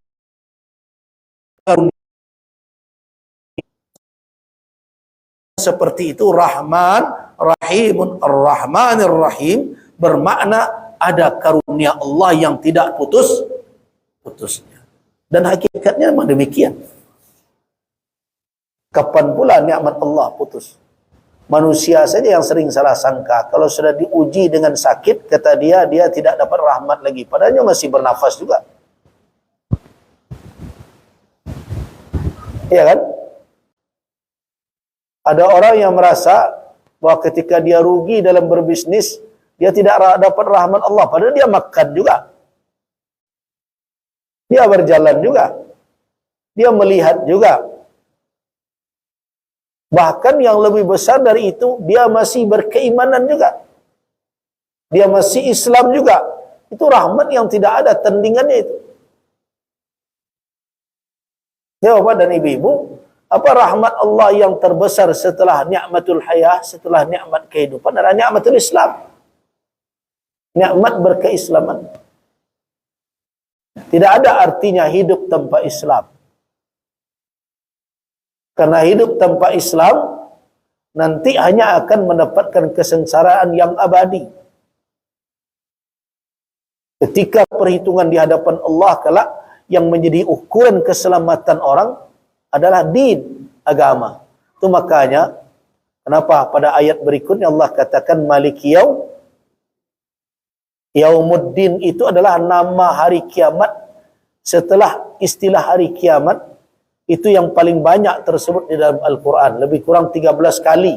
seperti itu, Rahman, Rahimun, Ar-Rahmanir Rahim, bermakna ada karunia Allah yang tidak putusnya. Dan hakikatnya memang demikian. Kapan pula nikmat Allah putus? Manusia saja yang sering salah sangka. Kalau sudah diuji dengan sakit, kata dia tidak dapat rahmat lagi. Padahal masih bernafas juga. Iya kan? Ada orang yang merasa bahwa ketika dia rugi dalam berbisnis, dia tidak dapat rahmat Allah. Padahal dia makan juga. Dia berjalan juga. Dia melihat juga. Bahkan yang lebih besar dari itu, dia masih berkeimanan juga. Dia masih Islam juga. Itu rahmat yang tidak ada tandingannya itu. Ya Bapak dan Ibu-ibu, apa rahmat Allah yang terbesar setelah nikmatul hayah, setelah nikmat kehidupan adalah nikmatul Islam. Nikmat berkeislaman. Tidak ada artinya hidup tanpa Islam. Karena hidup tanpa Islam nanti hanya akan mendapatkan kesengsaraan yang abadi. Ketika perhitungan di hadapan Allah kelak, yang menjadi ukuran keselamatan orang adalah din, agama. Itu makanya kenapa pada ayat berikutnya Allah katakan Maliki Yaumuddin itu adalah nama hari kiamat. Setelah istilah hari kiamat, itu yang paling banyak tersebut di dalam Al-Quran. Lebih kurang 13 kali.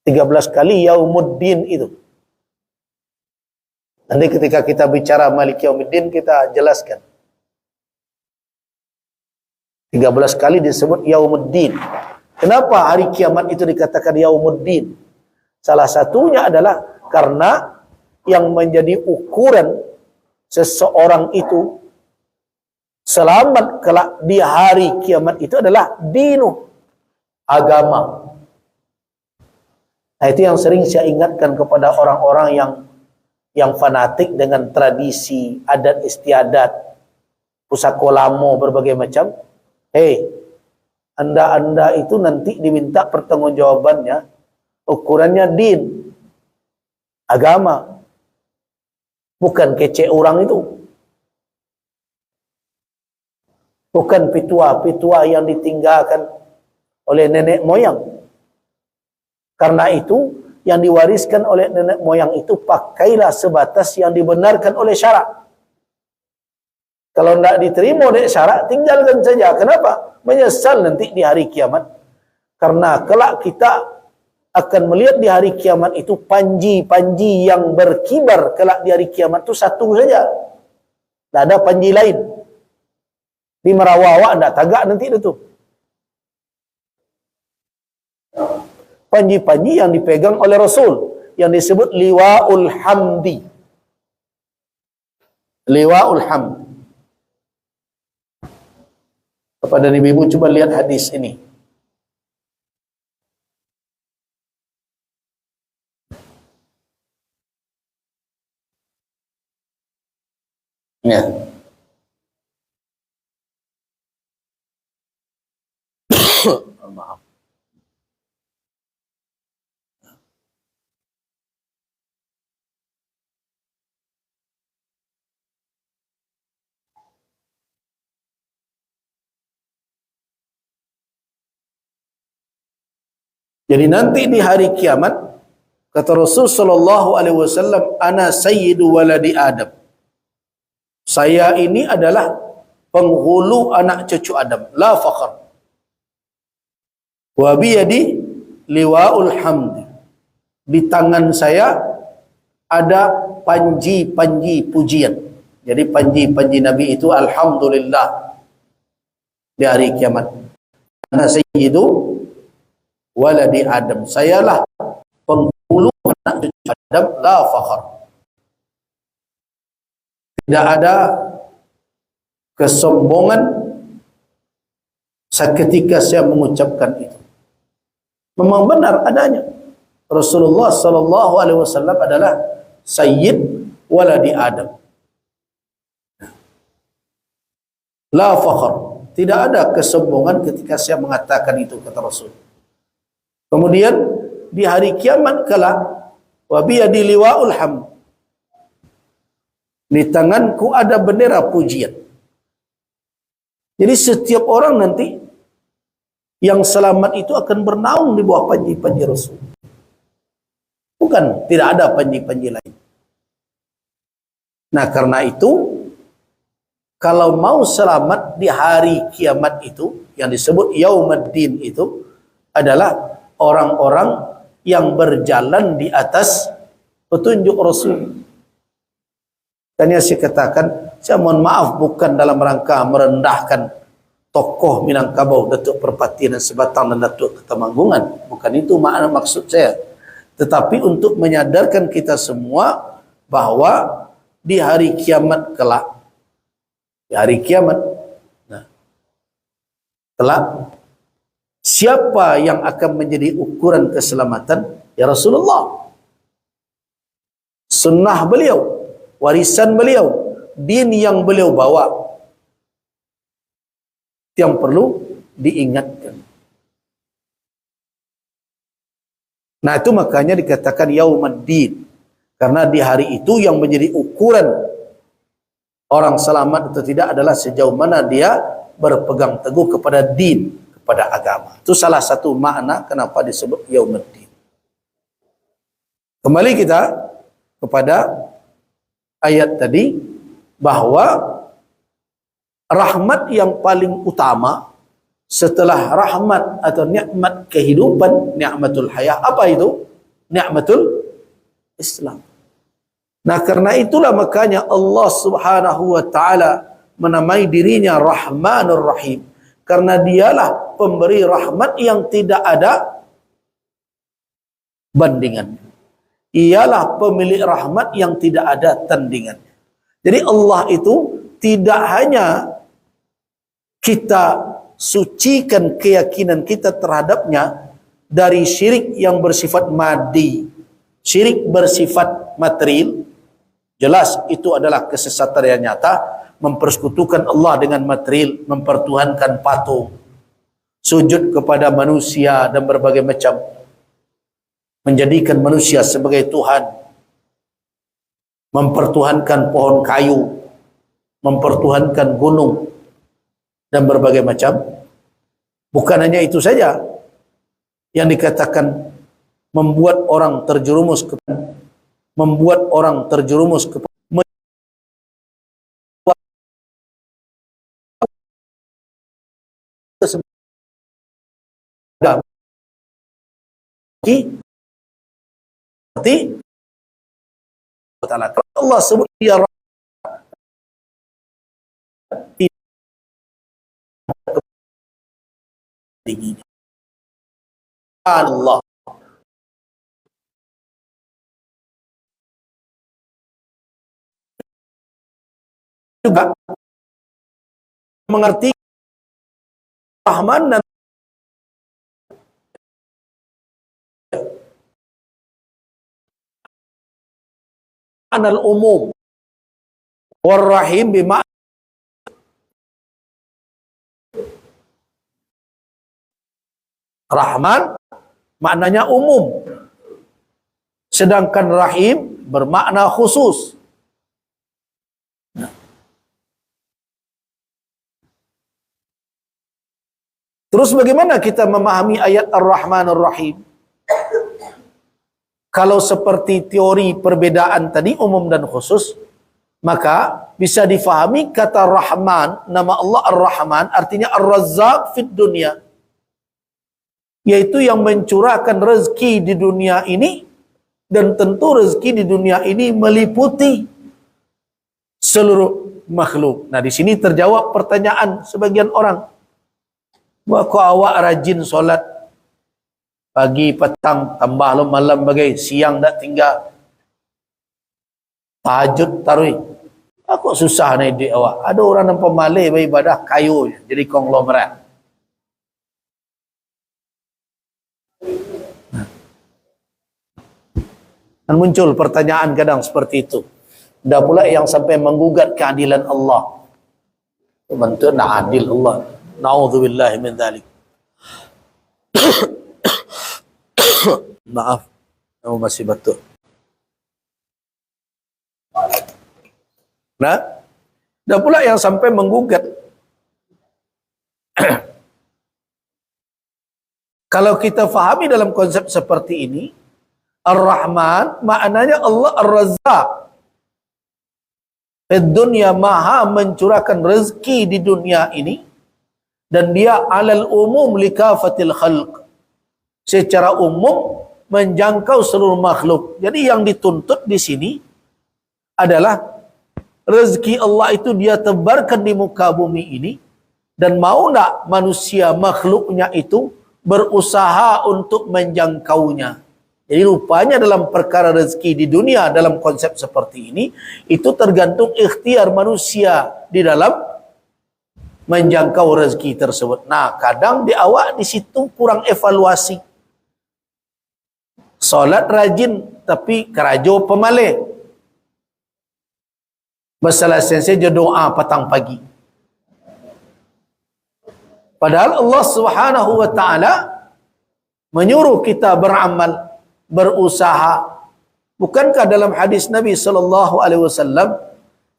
13 kali Yaumuddin itu. Nanti ketika kita bicara Maliki Yaumuddin, kita jelaskan. 13 kali disebut Yaumuddin. Kenapa hari kiamat itu dikatakan Yaumuddin? Salah satunya adalah karena yang menjadi ukuran seseorang itu selamat kelak di hari kiamat itu adalah dinu, agama. Nah, itu yang sering saya ingatkan kepada orang-orang yang fanatik dengan tradisi, adat istiadat, pusaka lamo berbagai macam. Anda itu nanti diminta pertanggungjawabannya, ukurannya din, agama, bukan kece orang itu. Bukan pitua-pitua yang ditinggalkan oleh nenek moyang. Karena itu, yang diwariskan oleh nenek moyang itu, pakailah sebatas yang dibenarkan oleh syarak. Kalau tidak diterima oleh syarak, tinggalkan saja. Kenapa? Menyesal nanti di hari kiamat. Karena kelak kita akan melihat di hari kiamat itu, panji-panji yang berkibar kelak di hari kiamat itu satu saja. Tidak ada panji lain. Di Merawawak tidak tagak nanti itu. Panji-panji yang dipegang oleh Rasul, yang disebut Liwa'ul Hamdi. Liwa'ul Hamdi. Kepada ibu-ibu coba lihat hadis ini. Ya. Maaf. Jadi nanti di hari kiamat, kata Rasul sallallahu alaihi wasallam, ana sayyidu waladi Adam. Saya ini adalah penghulu anak cucu Adam, la fakhr. Wa biyadi liwa'ul hamd. Di tangan saya ada panji-panji pujian. Jadi panji-panji Nabi itu alhamdulillah di hari kiamat. Ana sayyidu waladi Adam. Sayalah penghulu anak cucu Adam, la fakhr. Tidak ada kesombongan seketika saya mengucapkan itu. Memang benar adanya. Rasulullah sallallahu alaihi wasallam adalah sayyid waladi Adam. La fakhr, tidak ada kesombongan ketika saya mengatakan itu, kata Rasul. Kemudian di hari kiamat kelak, wa biyadi liwa'ul hamd, di tanganku ada bendera pujian. Jadi setiap orang nanti yang selamat itu akan bernaung di bawah panji-panji Rasul. Bukan, tidak ada panji-panji lain. Nah, karena itu kalau mau selamat di hari kiamat itu, yang disebut Yaumuddin itu adalah orang-orang yang berjalan di atas petunjuk Rasul. Dan yang saya katakan, saya mohon maaf bukan dalam rangka merendahkan tokoh Minangkabau, Datuk Perpati dan Sebatang dan Datuk Ketemanggungan. Bukan itu makna maksud saya. Tetapi untuk menyadarkan kita semua bahwa di hari kiamat kelak, di hari kiamat, nah, kelak, siapa yang akan menjadi ukuran keselamatan? Ya Rasulullah. Sunnah beliau, warisan beliau, din yang beliau bawa, yang perlu diingatkan. Nah, itu makanya dikatakan Yaumuddin, karena di hari itu yang menjadi ukuran orang selamat atau tidak adalah sejauh mana dia berpegang teguh kepada din, kepada agama. Itu salah satu makna kenapa disebut Yaumuddin. Kembali kita kepada ayat tadi, bahwa rahmat yang paling utama setelah rahmat atau nikmat kehidupan, nikmatul hayah, apa itu? Nikmatul Islam. Nah, karena itulah makanya Allah Subhanahu wa taala menamai dirinya Rahmanur Rahim, karena dialah pemberi rahmat yang tidak ada bandingannya. Ialah pemilik rahmat yang tidak ada tandingannya. Jadi Allah itu tidak hanya kita sucikan keyakinan kita terhadapnya dari syirik yang bersifat maddi, syirik bersifat material. Jelas itu adalah kesesatan yang nyata, mempersekutukan Allah dengan material, mempertuhankan patung, sujud kepada manusia dan berbagai macam, menjadikan manusia sebagai Tuhan, mempertuhankan pohon kayu, mempertuhankan gunung, dan berbagai macam. Bukan hanya itu saja yang dikatakan membuat orang terjerumus ke seperti Allah sebut dia tinggi. Allah juga mengerti Rahman dan anal umum, warrahim bima Rahman maknanya umum, sedangkan Rahim bermakna khusus. Terus bagaimana kita memahami ayat Ar-Rahman Ar-Rahim? Kalau seperti teori perbedaan tadi umum dan khusus, maka bisa difahami kata Rahman, nama Allah Ar-Rahman artinya Ar-Razzaq fid dunya, yaitu yang mencurahkan rezeki di dunia ini, dan tentu rezeki di dunia ini meliputi seluruh makhluk. Nah, di sini terjawab pertanyaan sebagian orang. Wah, kok awak rajin solat pagi, petang, tambah malam bagai siang tak tinggal. Tahajud, tarawih. Kok susah nak hidup awak? Ada orang nampak malih beribadah kayu jadi konglomerat. Dan muncul pertanyaan kadang seperti itu. Ada pula yang sampai menggugat keadilan Allah. Bentuk nak adil Allah. Na'udzubillah min dzalik. Maaf, kamu masih batuk. Nah, ada pula yang sampai menggugat. Kalau kita fahami dalam konsep seperti ini, Ar-Rahman maknanya Allah Ar-Razzaq. Dunia maha mencurahkan rezeki di dunia ini, dan dia alal umum likafatil khalq, secara umum menjangkau seluruh makhluk. Jadi yang dituntut di sini adalah rezeki Allah itu dia tebarkan di muka bumi ini, dan mau tak manusia makhluknya itu berusaha untuk menjangkaunya. Jadi rupanya dalam perkara rezeki di dunia dalam konsep seperti ini, itu tergantung ikhtiar manusia di dalam menjangkau rezeki tersebut. Nah, kadang di awak di situ kurang evaluasi. Solat rajin tapi kerajo pemalih. Masalah sensei je doa petang pagi. Padahal Allah Subhanahu wa taala menyuruh kita beramal, berusaha. Bukankah dalam hadis Nabi sallallahu alaihi wasallam,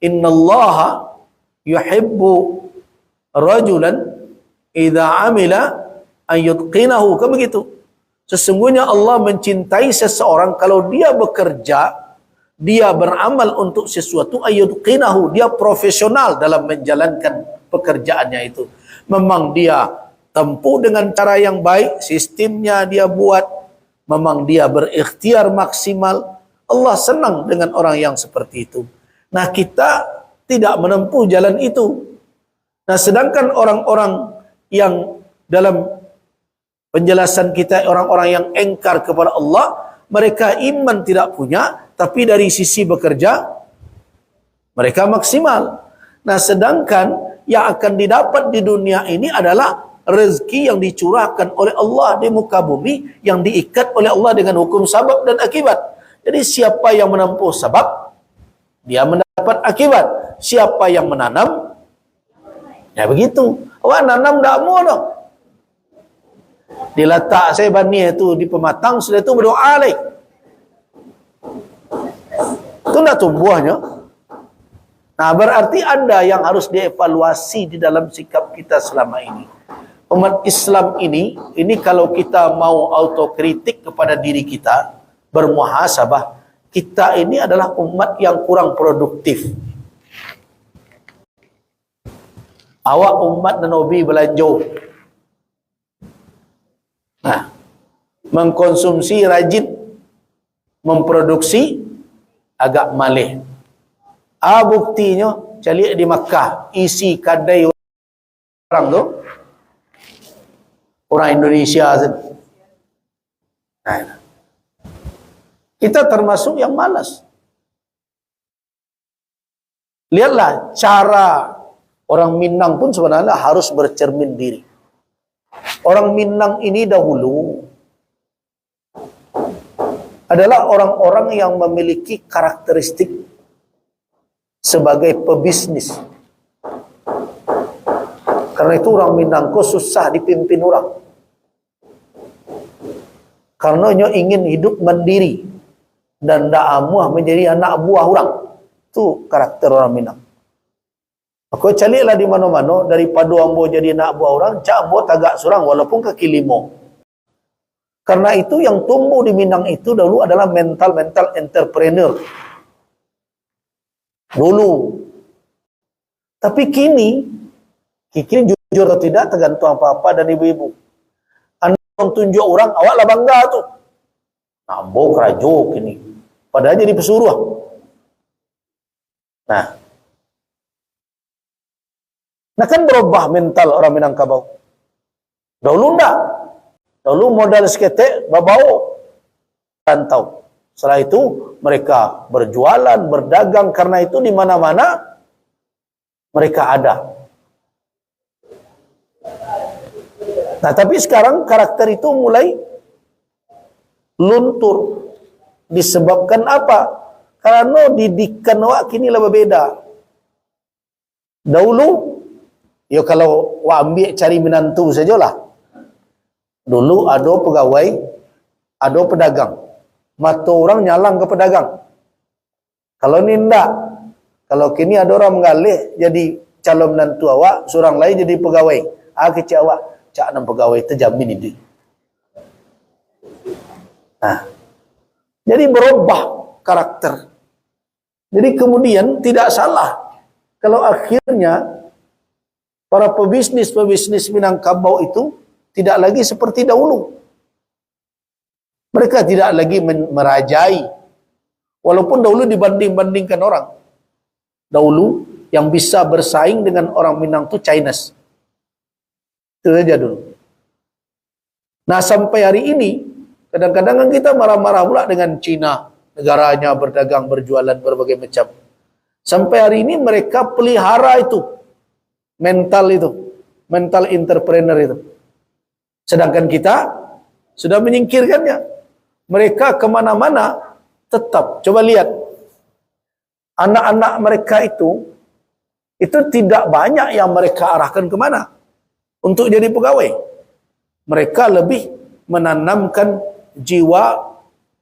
innallaha yuhibbu rajulan idza amila ayyutqinahu, kan begitu? Sesungguhnya Allah mencintai seseorang kalau dia bekerja, dia beramal untuk sesuatu, ayyutqinahu, dia profesional dalam menjalankan pekerjaannya itu. Memang dia tempuh dengan cara yang baik, sistemnya dia buat, memang dia berikhtiar maksimal. Allah senang dengan orang yang seperti itu. Nah, kita tidak menempuh jalan itu. Nah, sedangkan orang-orang yang dalam penjelasan kita, orang-orang yang engkar kepada Allah, mereka iman tidak punya, tapi dari sisi bekerja mereka maksimal. Nah, sedangkan yang akan didapat di dunia ini adalah rezeki yang dicurahkan oleh Allah di muka bumi, yang diikat oleh Allah dengan hukum sabab dan akibat. Jadi siapa yang menempuh sabab, dia mendapat akibat. Siapa yang menanam, ya begitu. Awak nanam tak mau dong. Diletak saya bani itu di pematang, sudah itu berdoa lagi. Itu tak tumbuhnya. Nah, berarti Anda yang harus dievaluasi di dalam sikap kita selama ini. Umat Islam ini kalau kita mau autokritik kepada diri kita, bermuhasabah, kita ini adalah umat yang kurang produktif. Awak umat Nabi belanjo. Nah, mengkonsumsi rajin, memproduksi agak malih. Buktinya cari di Makkah, isi kadai orang tu orang Indonesia. Nah, kita termasuk yang malas. Lihatlah cara orang Minang pun sebenarnya harus bercermin diri. Orang Minang ini dahulu adalah orang-orang yang memiliki karakteristik sebagai pebisnis. Karena itu orang Minang kok susah dipimpin orang. Karena ingin hidup mandiri dan tidak amuah menjadi anak buah orang. Itu karakter orang Minang. Aku carilah di mana-mana, daripada ambo jadi anak buah orang, cak ambo tagak surang walaupun kaki limo. Karena itu yang tumbuh di Minang itu dulu adalah mental-mental entrepreneur. Dulu. Tapi kini jujur atau tidak tergantung apa-apa dan ibu-ibu. Anda tunjuk orang, awaklah bangga tuh. Ambo kerajo kini. Padahal jadi pesuruh. Nah kan berubah mental orang Minangkabau. Dahulu enggak. Dahulu modal seketek, babau, rantau. Setelah itu mereka berjualan, berdagang, karena itu di mana-mana mereka ada. Nah, tapi sekarang karakter itu mulai luntur. Disebabkan apa? Karena didikan awak kini lah berbeza. Dahulu, ya kalau awak ambil cari menantu sajalah. Dulu ada pegawai, ada pedagang. Mata orang nyalang ke pedagang. Kalau ni enggak, kalau kini ada orang mengalih jadi calon menantu awak, seorang lain jadi pegawai. Kecik awak, cak enam pegawai terjamin ini. Nah, jadi berubah karakter. Jadi kemudian tidak salah kalau akhirnya para pebisnis Minangkabau itu tidak lagi seperti dahulu. Mereka tidak lagi merajai. Walaupun dahulu dibanding-bandingkan orang. Dahulu yang bisa bersaing dengan orang Minang itu Chinese. Itu saja dulu. Nah sampai hari ini, kadang-kadang kita marah-marah pula dengan Cina. Negaranya berdagang, berjualan, berbagai macam. Sampai hari ini mereka pelihara itu. Mental entrepreneur itu. Sedangkan kita sudah menyingkirkannya. Mereka kemana-mana tetap. Coba lihat. Anak-anak mereka itu tidak banyak yang mereka arahkan kemana. Untuk jadi pegawai. Mereka lebih menanamkan jiwa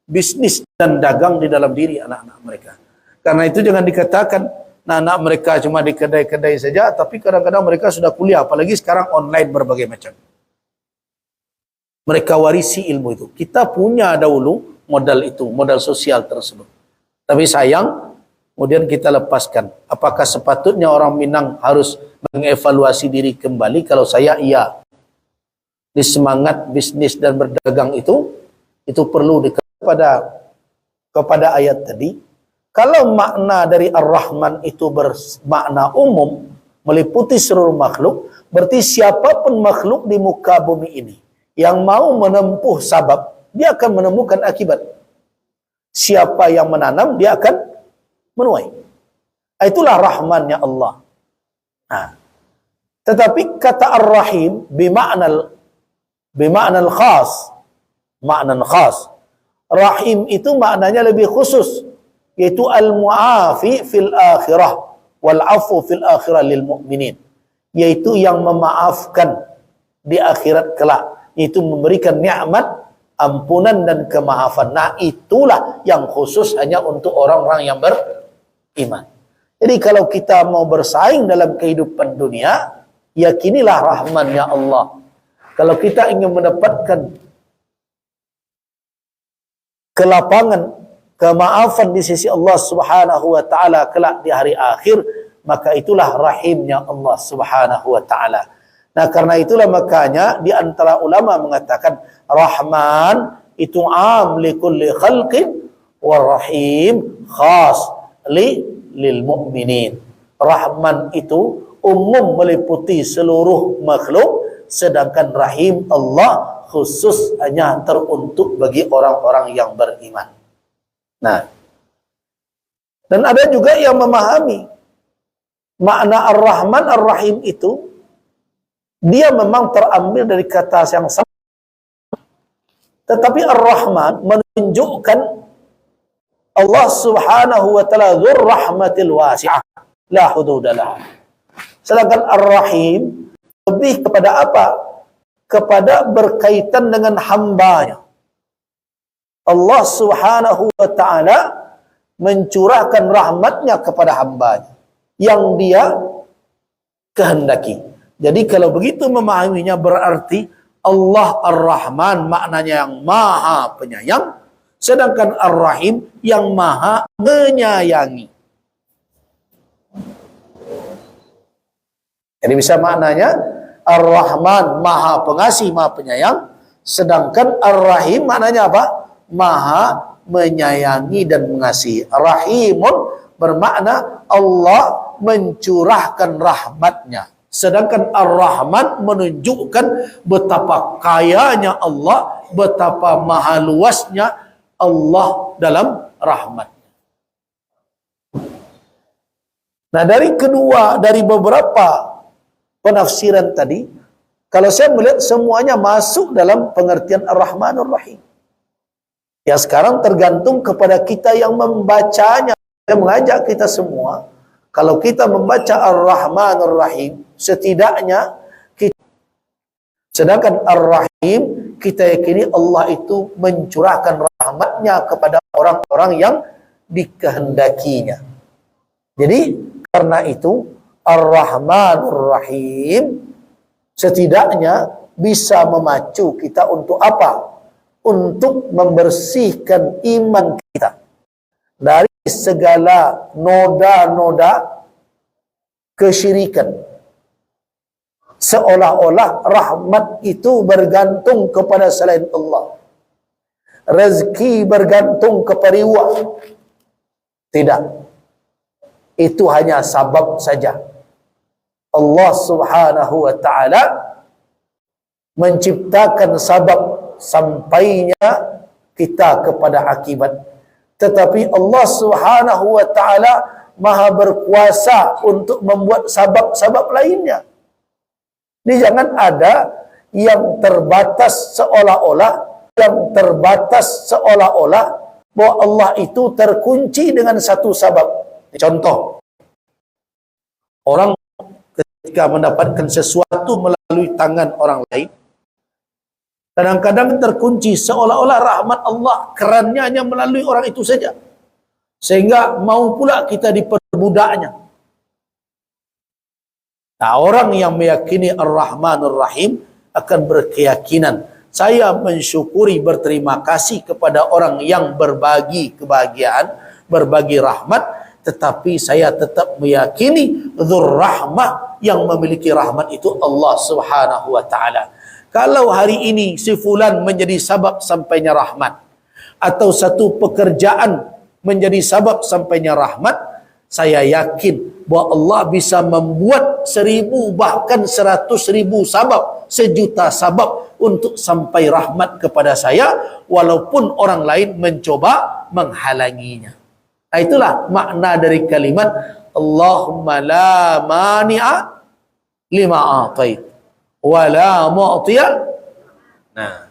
bisnis dan dagang di dalam diri anak-anak mereka. Karena itu jangan dikatakan anak mereka cuma di kedai-kedai saja, tapi kadang-kadang mereka sudah kuliah, apalagi sekarang online berbagai macam. Mereka warisi ilmu itu. Kita punya dahulu modal itu, modal sosial tersebut. Tapi sayang, kemudian kita lepaskan. Apakah sepatutnya orang Minang harus mengevaluasi diri kembali? Kalau saya, iya. Di semangat bisnis dan berdagang itu perlu kepada ayat tadi. Kalau makna dari Ar-Rahman itu bermakna umum, meliputi seluruh makhluk, berarti siapapun makhluk di muka bumi ini yang mau menempuh sabab, dia akan menemukan akibat. Siapa yang menanam, dia akan menuai. Itulah rahmannya Allah. Nah, tetapi kata Ar-Rahim bima'nal khas. Maknan khas. Rahim itu maknanya lebih khusus, yaitu al-mu'afi fil akhirah wal afu fil akhirah lil mu'minin, yaitu yang memaafkan di akhirat kelak, yaitu memberikan nikmat, ampunan dan kemaafan. Nah, itulah yang khusus hanya untuk orang-orang yang beriman. Jadi kalau kita mau bersaing dalam kehidupan dunia, yakinilah rahmannya Allah. Kalau kita ingin mendapatkan kelapangan, kemaafan di sisi Allah Subhanahu wa taala kelak di hari akhir, maka itulah rahimnya Allah Subhanahu wa taala. Nah, karena itulah makanya di antara ulama mengatakan Rahman itu am li kulli khalqin wa rahim khas lil mu'minin. Rahman itu umum meliputi seluruh makhluk, sedangkan Rahim Allah khusus hanya teruntuk bagi orang-orang yang beriman. Nah, dan ada juga yang memahami makna Ar-Rahman Ar-Rahim itu dia memang terambil dari kata yang sama, tetapi Ar-Rahman menunjukkan Allah Subhanahu wa taala dzur rahmatil wasi'ah la hududalah. Sedangkan Ar-Rahim lebih kepada apa? Kepada berkaitan dengan hambanya. Allah Subhanahu wa ta'ala mencurahkan rahmatnya kepada hambanya yang dia kehendaki. Jadi kalau begitu memahaminya berarti Allah Ar-Rahman maknanya yang maha penyayang, sedangkan Ar-Rahim yang maha menyayangi. Jadi bisa maknanya Ar-Rahman maha pengasih, maha penyayang, sedangkan Ar-Rahim maknanya apa? Maha menyayangi dan mengasihi. Rahimun bermakna Allah mencurahkan rahmatnya, sedangkan Ar-Rahman menunjukkan betapa kayanya Allah, betapa maha luasnya Allah dalam rahmat. Nah, dari beberapa penafsiran tadi, kalau saya melihat semuanya masuk dalam pengertian Ar-Rahman Ar-Rahim. Ya sekarang tergantung kepada kita yang membacanya. Saya mengajak kita semua, kalau kita membaca Ar-Rahman Ar-Rahim, setidaknya kita, sedangkan Ar-Rahim, kita yakini Allah itu mencurahkan rahmatnya kepada orang-orang yang dikehendakinya. Jadi karena itu Ar-Rahman Ar-Rahim setidaknya bisa memacu kita untuk apa? Untuk membersihkan iman kita dari segala noda-noda kesyirikan. Seolah-olah rahmat itu bergantung kepada selain Allah. Rezeki bergantung kepada Allah. Tidak. Itu hanya sabab saja. Allah Subhanahu wa ta'ala menciptakan sabab sampainya kita kepada akibat. Tetapi Allah Subhanahu wa ta'ala Maha berkuasa untuk membuat sabab-sabab lainnya. Ini jangan ada yang terbatas seolah-olah bahwa Allah itu terkunci dengan satu sabab. Contoh, orang ketika mendapatkan sesuatu melalui tangan orang lain, kadang-kadang terkunci seolah-olah rahmat Allah kerannya hanya melalui orang itu saja, sehingga mau pula kita diperbudaknya. Nah, orang yang meyakini Ar-Rahman Ar-Rahim akan berkeyakinan, saya mensyukuri, berterima kasih kepada orang yang berbagi kebahagiaan, berbagi rahmat, tetapi saya tetap meyakini Dzur Rahmah, yang memiliki rahmat itu Allah Subhanahu wa ta'ala. Kalau hari ini si fulan menjadi sabab sampainya rahmat, atau satu pekerjaan menjadi sabab sampainya rahmat, saya yakin bahwa Allah bisa membuat 1000 bahkan 100.000 sabab, 1.000.000 sabab untuk sampai rahmat kepada saya, walaupun orang lain mencoba menghalanginya. Nah, itulah makna dari kalimat Allahumma la mani'a lima a'tait wa la mu'tiya. Nah,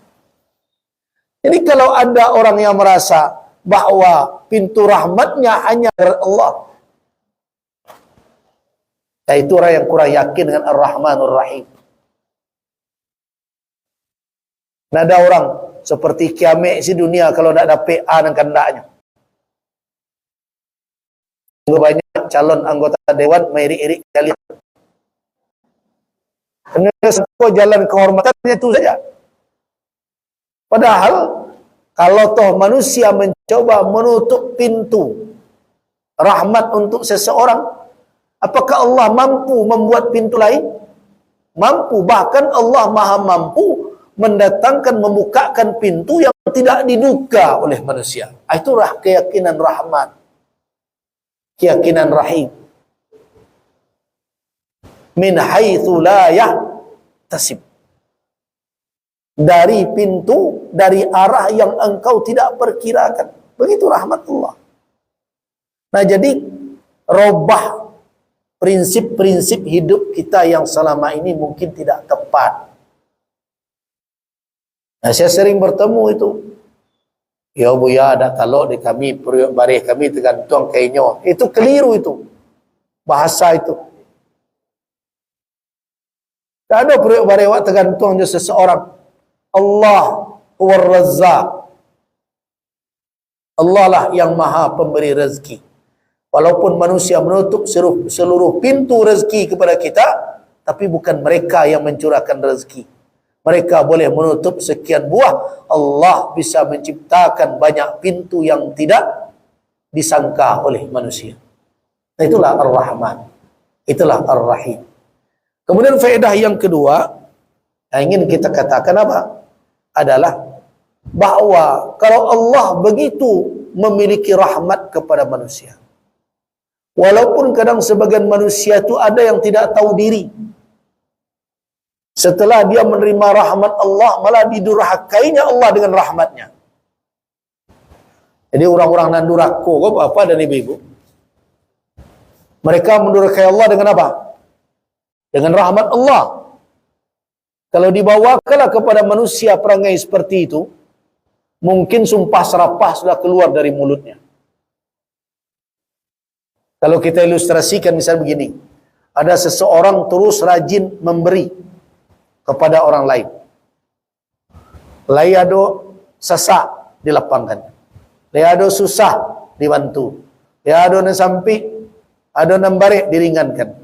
jadi kalau ada orang yang merasa bahwa pintu rahmatnya hanya dari Allah, itu orang yang kurang yakin dengan Ar-Rahman Ar-Rahim. Nah, ada orang seperti kiamat si dunia kalau tidak ada PA dan kandaknya. Banyak calon anggota dewan meirik-irik kalian. Karena jalan kehormatannya itu saja. Padahal kalau toh manusia mencoba menutup pintu rahmat untuk seseorang, apakah Allah mampu membuat pintu lain? Mampu. Bahkan Allah Maha mampu mendatangkan, membukakan pintu yang tidak diduga oleh manusia. Itulah keyakinan rahmat, keyakinan rahim. Min haitsu la yahtasib. Dari pintu, dari arah yang engkau tidak perkirakan. Begitu rahmat Allah. Nah, jadi robah prinsip-prinsip hidup kita yang selama ini mungkin tidak tepat. Nah, saya sering bertemu itu. Ya buya, ada talok di kami, periuk barih kami tergantung kayaknya. Itu keliru itu. Bahasa itu. Tak ada periuk barih wak tergantung seseorang. Allah huwar razzaq. Allah lah yang maha pemberi rezeki. Walaupun manusia menutup seluruh pintu rezeki kepada kita, tapi bukan mereka yang mencurahkan rezeki. Mereka boleh menutup sekian buah. Allah bisa menciptakan banyak pintu yang tidak disangka oleh manusia. Itulah Ar-Rahman. Itulah Ar-Rahim. Kemudian faedah yang kedua yang ingin kita katakan apa? Adalah bahwa kalau Allah begitu memiliki rahmat kepada manusia, walaupun kadang sebagian manusia itu ada yang tidak tahu diri, setelah dia menerima rahmat Allah malah didurhakainya Allah dengan rahmatnya. Jadi orang-orang nan durhaka, Bapak dan Ibu-ibu, mereka mendurhakai Allah dengan apa? Dengan rahmat Allah. Kalau dibawakanlah kepada manusia perangai seperti itu, Mungkin sumpah serapah sudah keluar dari mulutnya. Kalau kita ilustrasikan misal begini, ada seseorang terus rajin memberi kepada orang lain. Layado sesak dilapangkan. Layado susah dibantu. Layado nasampi, ada nambarik diringankan.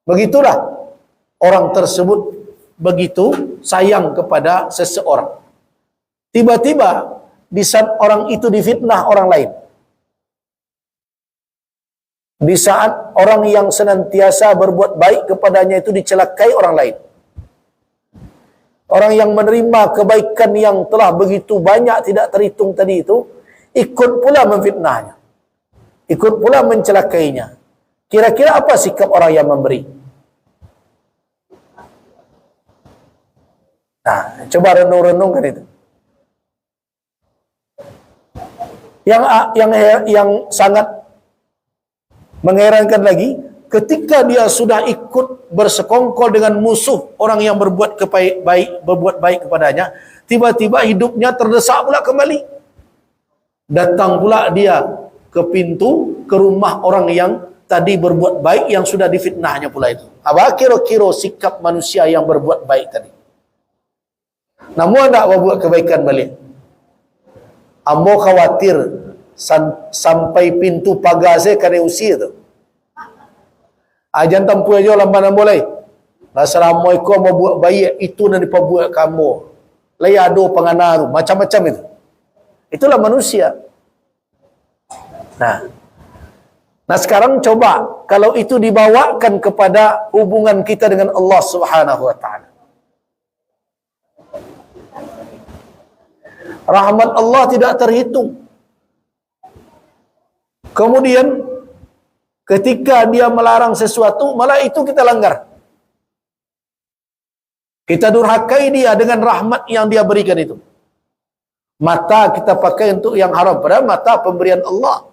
Begitulah orang tersebut begitu sayang kepada seseorang. Tiba-tiba di saat orang itu difitnah orang lain. Di saat orang yang senantiasa berbuat baik kepadanya itu dicelakai orang lain. Orang yang menerima kebaikan yang telah begitu banyak tidak terhitung tadi itu, ikut pula memfitnahnya. Ikut pula mencelakainya. Kira-kira apa sikap orang yang memberi? Nah, coba renung-renungkan itu. Yang sangat mengherankan lagi, ketika dia sudah ikut bersekongkol dengan musuh orang yang berbuat baik kepadanya, tiba-tiba hidupnya terdesak pula kembali. Datang pula dia ke pintu, ke rumah orang yang tadi berbuat baik yang sudah difitnahnya pula itu. Apa kira-kira sikap manusia yang berbuat baik tadi? Namun tak berbuat kebaikan balik. Ambo khawatir sampai pintu pagar saya kena usir tu. Ajan tampu aja lamban boleh. Assalamualaikum mau buat baik itu nanti buat kamu. Layado pengana tu macam-macam itu. Itulah manusia. Nah sekarang coba kalau itu dibawakan kepada hubungan kita dengan Allah Subhanahu wa taala. Rahmat Allah tidak terhitung. Kemudian ketika dia melarang sesuatu, malah itu kita langgar. Kita durhakai dia dengan rahmat yang dia berikan itu. Mata kita pakai untuk yang haram, padahal mata pemberian Allah.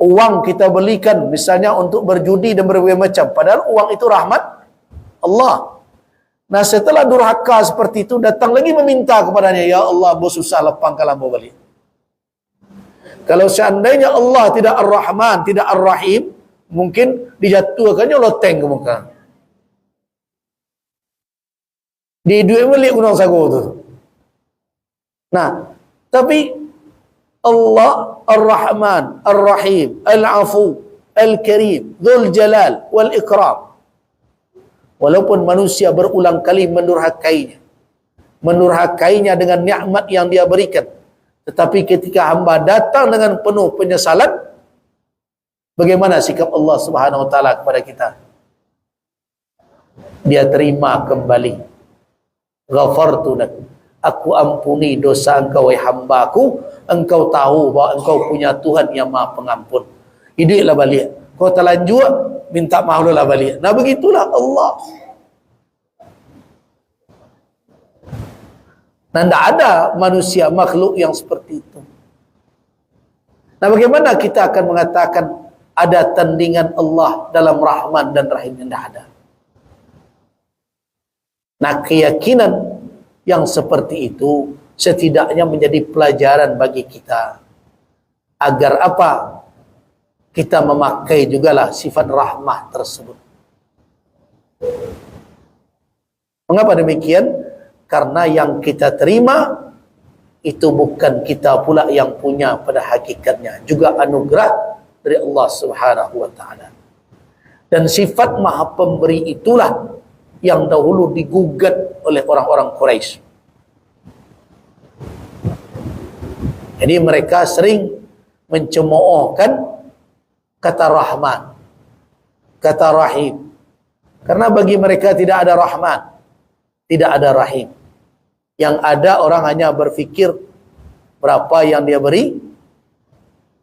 Uang kita belikan misalnya untuk berjudi dan berbagai macam, padahal uang itu rahmat Allah. Nah setelah durhaka seperti itu, datang lagi meminta kepadanya, ya Allah, bos susah lapangkanlah bos balik. Kalau seandainya Allah tidak Ar-Rahman, tidak Ar-Rahim, mungkin dijatuhkannya loteng ke muka. Di duit balik gunung sago tu. Nah, tapi Allah Ar-Rahman, Ar-Rahim, Al-Afu, Al-Karim, Dzul Jalal wal Ikram. Walaupun manusia berulang kali menurhakainya dengan nikmat yang dia berikan, tetapi ketika hamba datang dengan penuh penyesalan, bagaimana sikap Allah Subhanahu wa taala kepada kita? Dia terima kembali. Ghafartu lak. Aku ampuni dosa engkau wahai hambaku, engkau tahu bahawa engkau punya Tuhan yang Maha Pengampun. Hiduplah balik. Kau terlanjur, minta maaf lah balik. Nah begitulah Allah. Nah tidak ada manusia, makhluk yang seperti itu. Nah bagaimana kita akan mengatakan ada tandingan Allah dalam Rahman dan Rahim? Yang tidak ada. Nah keyakinan yang seperti itu setidaknya menjadi pelajaran bagi kita. Agar apa? Kita memakai jugalah sifat rahmah tersebut. Mengapa demikian? Karena yang kita terima itu bukan kita pula yang punya pada hakikatnya, juga anugerah dari Allah Subhanahu wa taala. Dan sifat Maha Pemberi itulah yang dahulu digugat oleh orang-orang Quraisy. Jadi mereka sering mencemoohkan kata Rahman, kata Rahim. Karena bagi mereka tidak ada Rahman, tidak ada Rahim. Yang ada orang hanya berfikir berapa yang dia beri,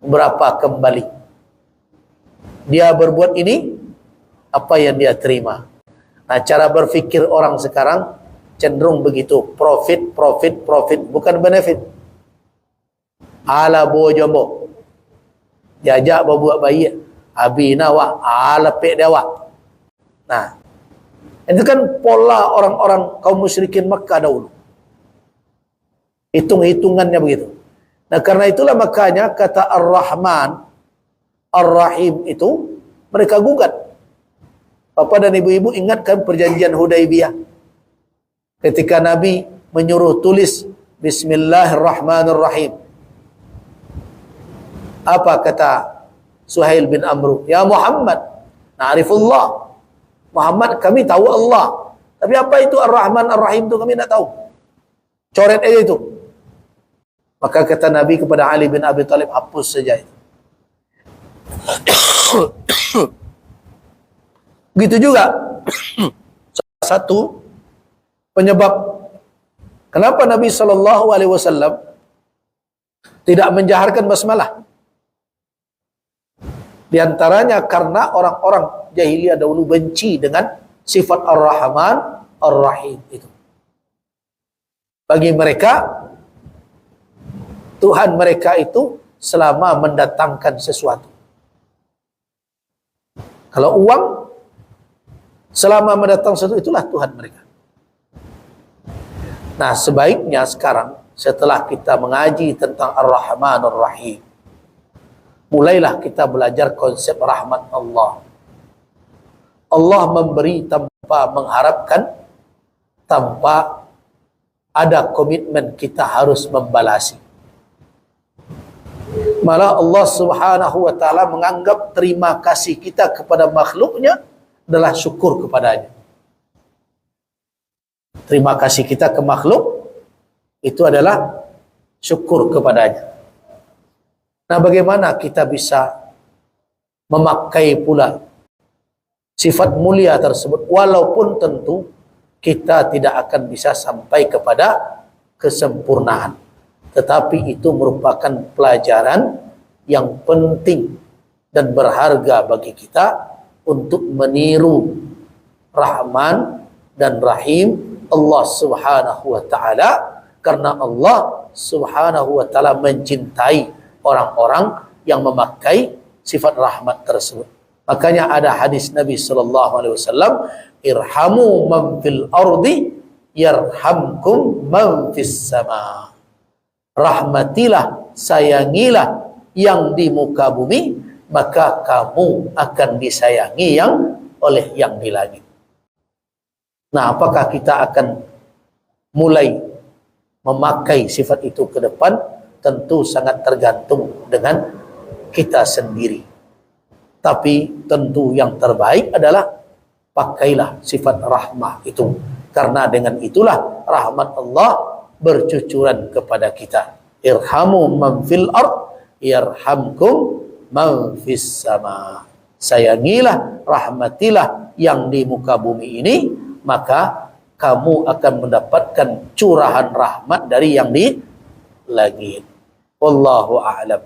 berapa kembali. Dia berbuat ini, apa yang dia terima. Nah, cara berfikir orang sekarang cenderung begitu. Profit, profit, profit. Bukan benefit. Ala bo jombo. Jajak berbuat baik. Abina wa ala pek dia wa. Nah, itu kan pola orang-orang kaum musyrikin Makkah dahulu. Hitung-hitungannya begitu. Nah, karena itulah makanya kata Ar-Rahman, Ar-Rahim itu mereka gugat. Bapak dan ibu-ibu ingatkan perjanjian Hudaibiyah. Ketika Nabi menyuruh tulis Bismillahirrahmanirrahim. Apa kata Suhail bin Amru? Ya Muhammad, na'rifullah. Muhammad, kami tahu Allah. Tapi apa itu Ar-Rahman Ar-Rahim itu kami tidak tahu. Coret aja itu. Maka kata Nabi kepada Ali bin Abi Thalib, hapus saja itu. Begitu juga salah satu penyebab kenapa Nabi SAW tidak menjaharkan basmalah. Di antaranya karena orang-orang jahiliyah dahulu benci dengan sifat Ar-Rahman Ar-Rahim itu. Bagi mereka, Tuhan mereka itu selama mendatangkan sesuatu. Kalau uang, selama mendatang sesuatu, itulah Tuhan mereka. Nah, sebaiknya sekarang, setelah kita mengaji tentang Ar-Rahman Ar-Rahim, mulailah kita belajar konsep rahmat Allah. Allah memberi tanpa mengharapkan, tanpa ada komitmen kita harus membalasi. Malah Allah Subhanahu wa ta'ala menganggap terima kasih kita kepada makhluknya adalah syukur kepadanya. Terima kasih kita ke makhluk itu adalah syukur kepadanya. Nah, bagaimana kita bisa memakai pula sifat mulia tersebut, walaupun tentu kita tidak akan bisa sampai kepada kesempurnaan. Tetapi itu merupakan pelajaran yang penting dan berharga bagi kita untuk meniru Rahman dan Rahim Allah Subhanahu wa ta'ala, karena Allah Subhanahu wa ta'ala mencintai orang-orang yang memakai sifat rahmat tersebut. Makanya ada hadis Nabi SAW, irhamu man fil ardi yarhamkum man fis sama. Rahmatilah, sayangilah yang di muka bumi, maka kamu akan disayangi yang oleh yang di langit. Nah, apakah kita akan mulai memakai sifat itu ke depan? Tentu sangat tergantung dengan kita sendiri. Tapi tentu yang terbaik adalah pakailah sifat rahmah itu. Karena dengan itulah rahmat Allah bercucuran kepada kita. Irhamu man fil ard yarhamkum man fis sama. Sayangilah, rahmatilah yang di muka bumi ini, maka kamu akan mendapatkan curahan rahmat dari yang di langit. Wallahu a'lam.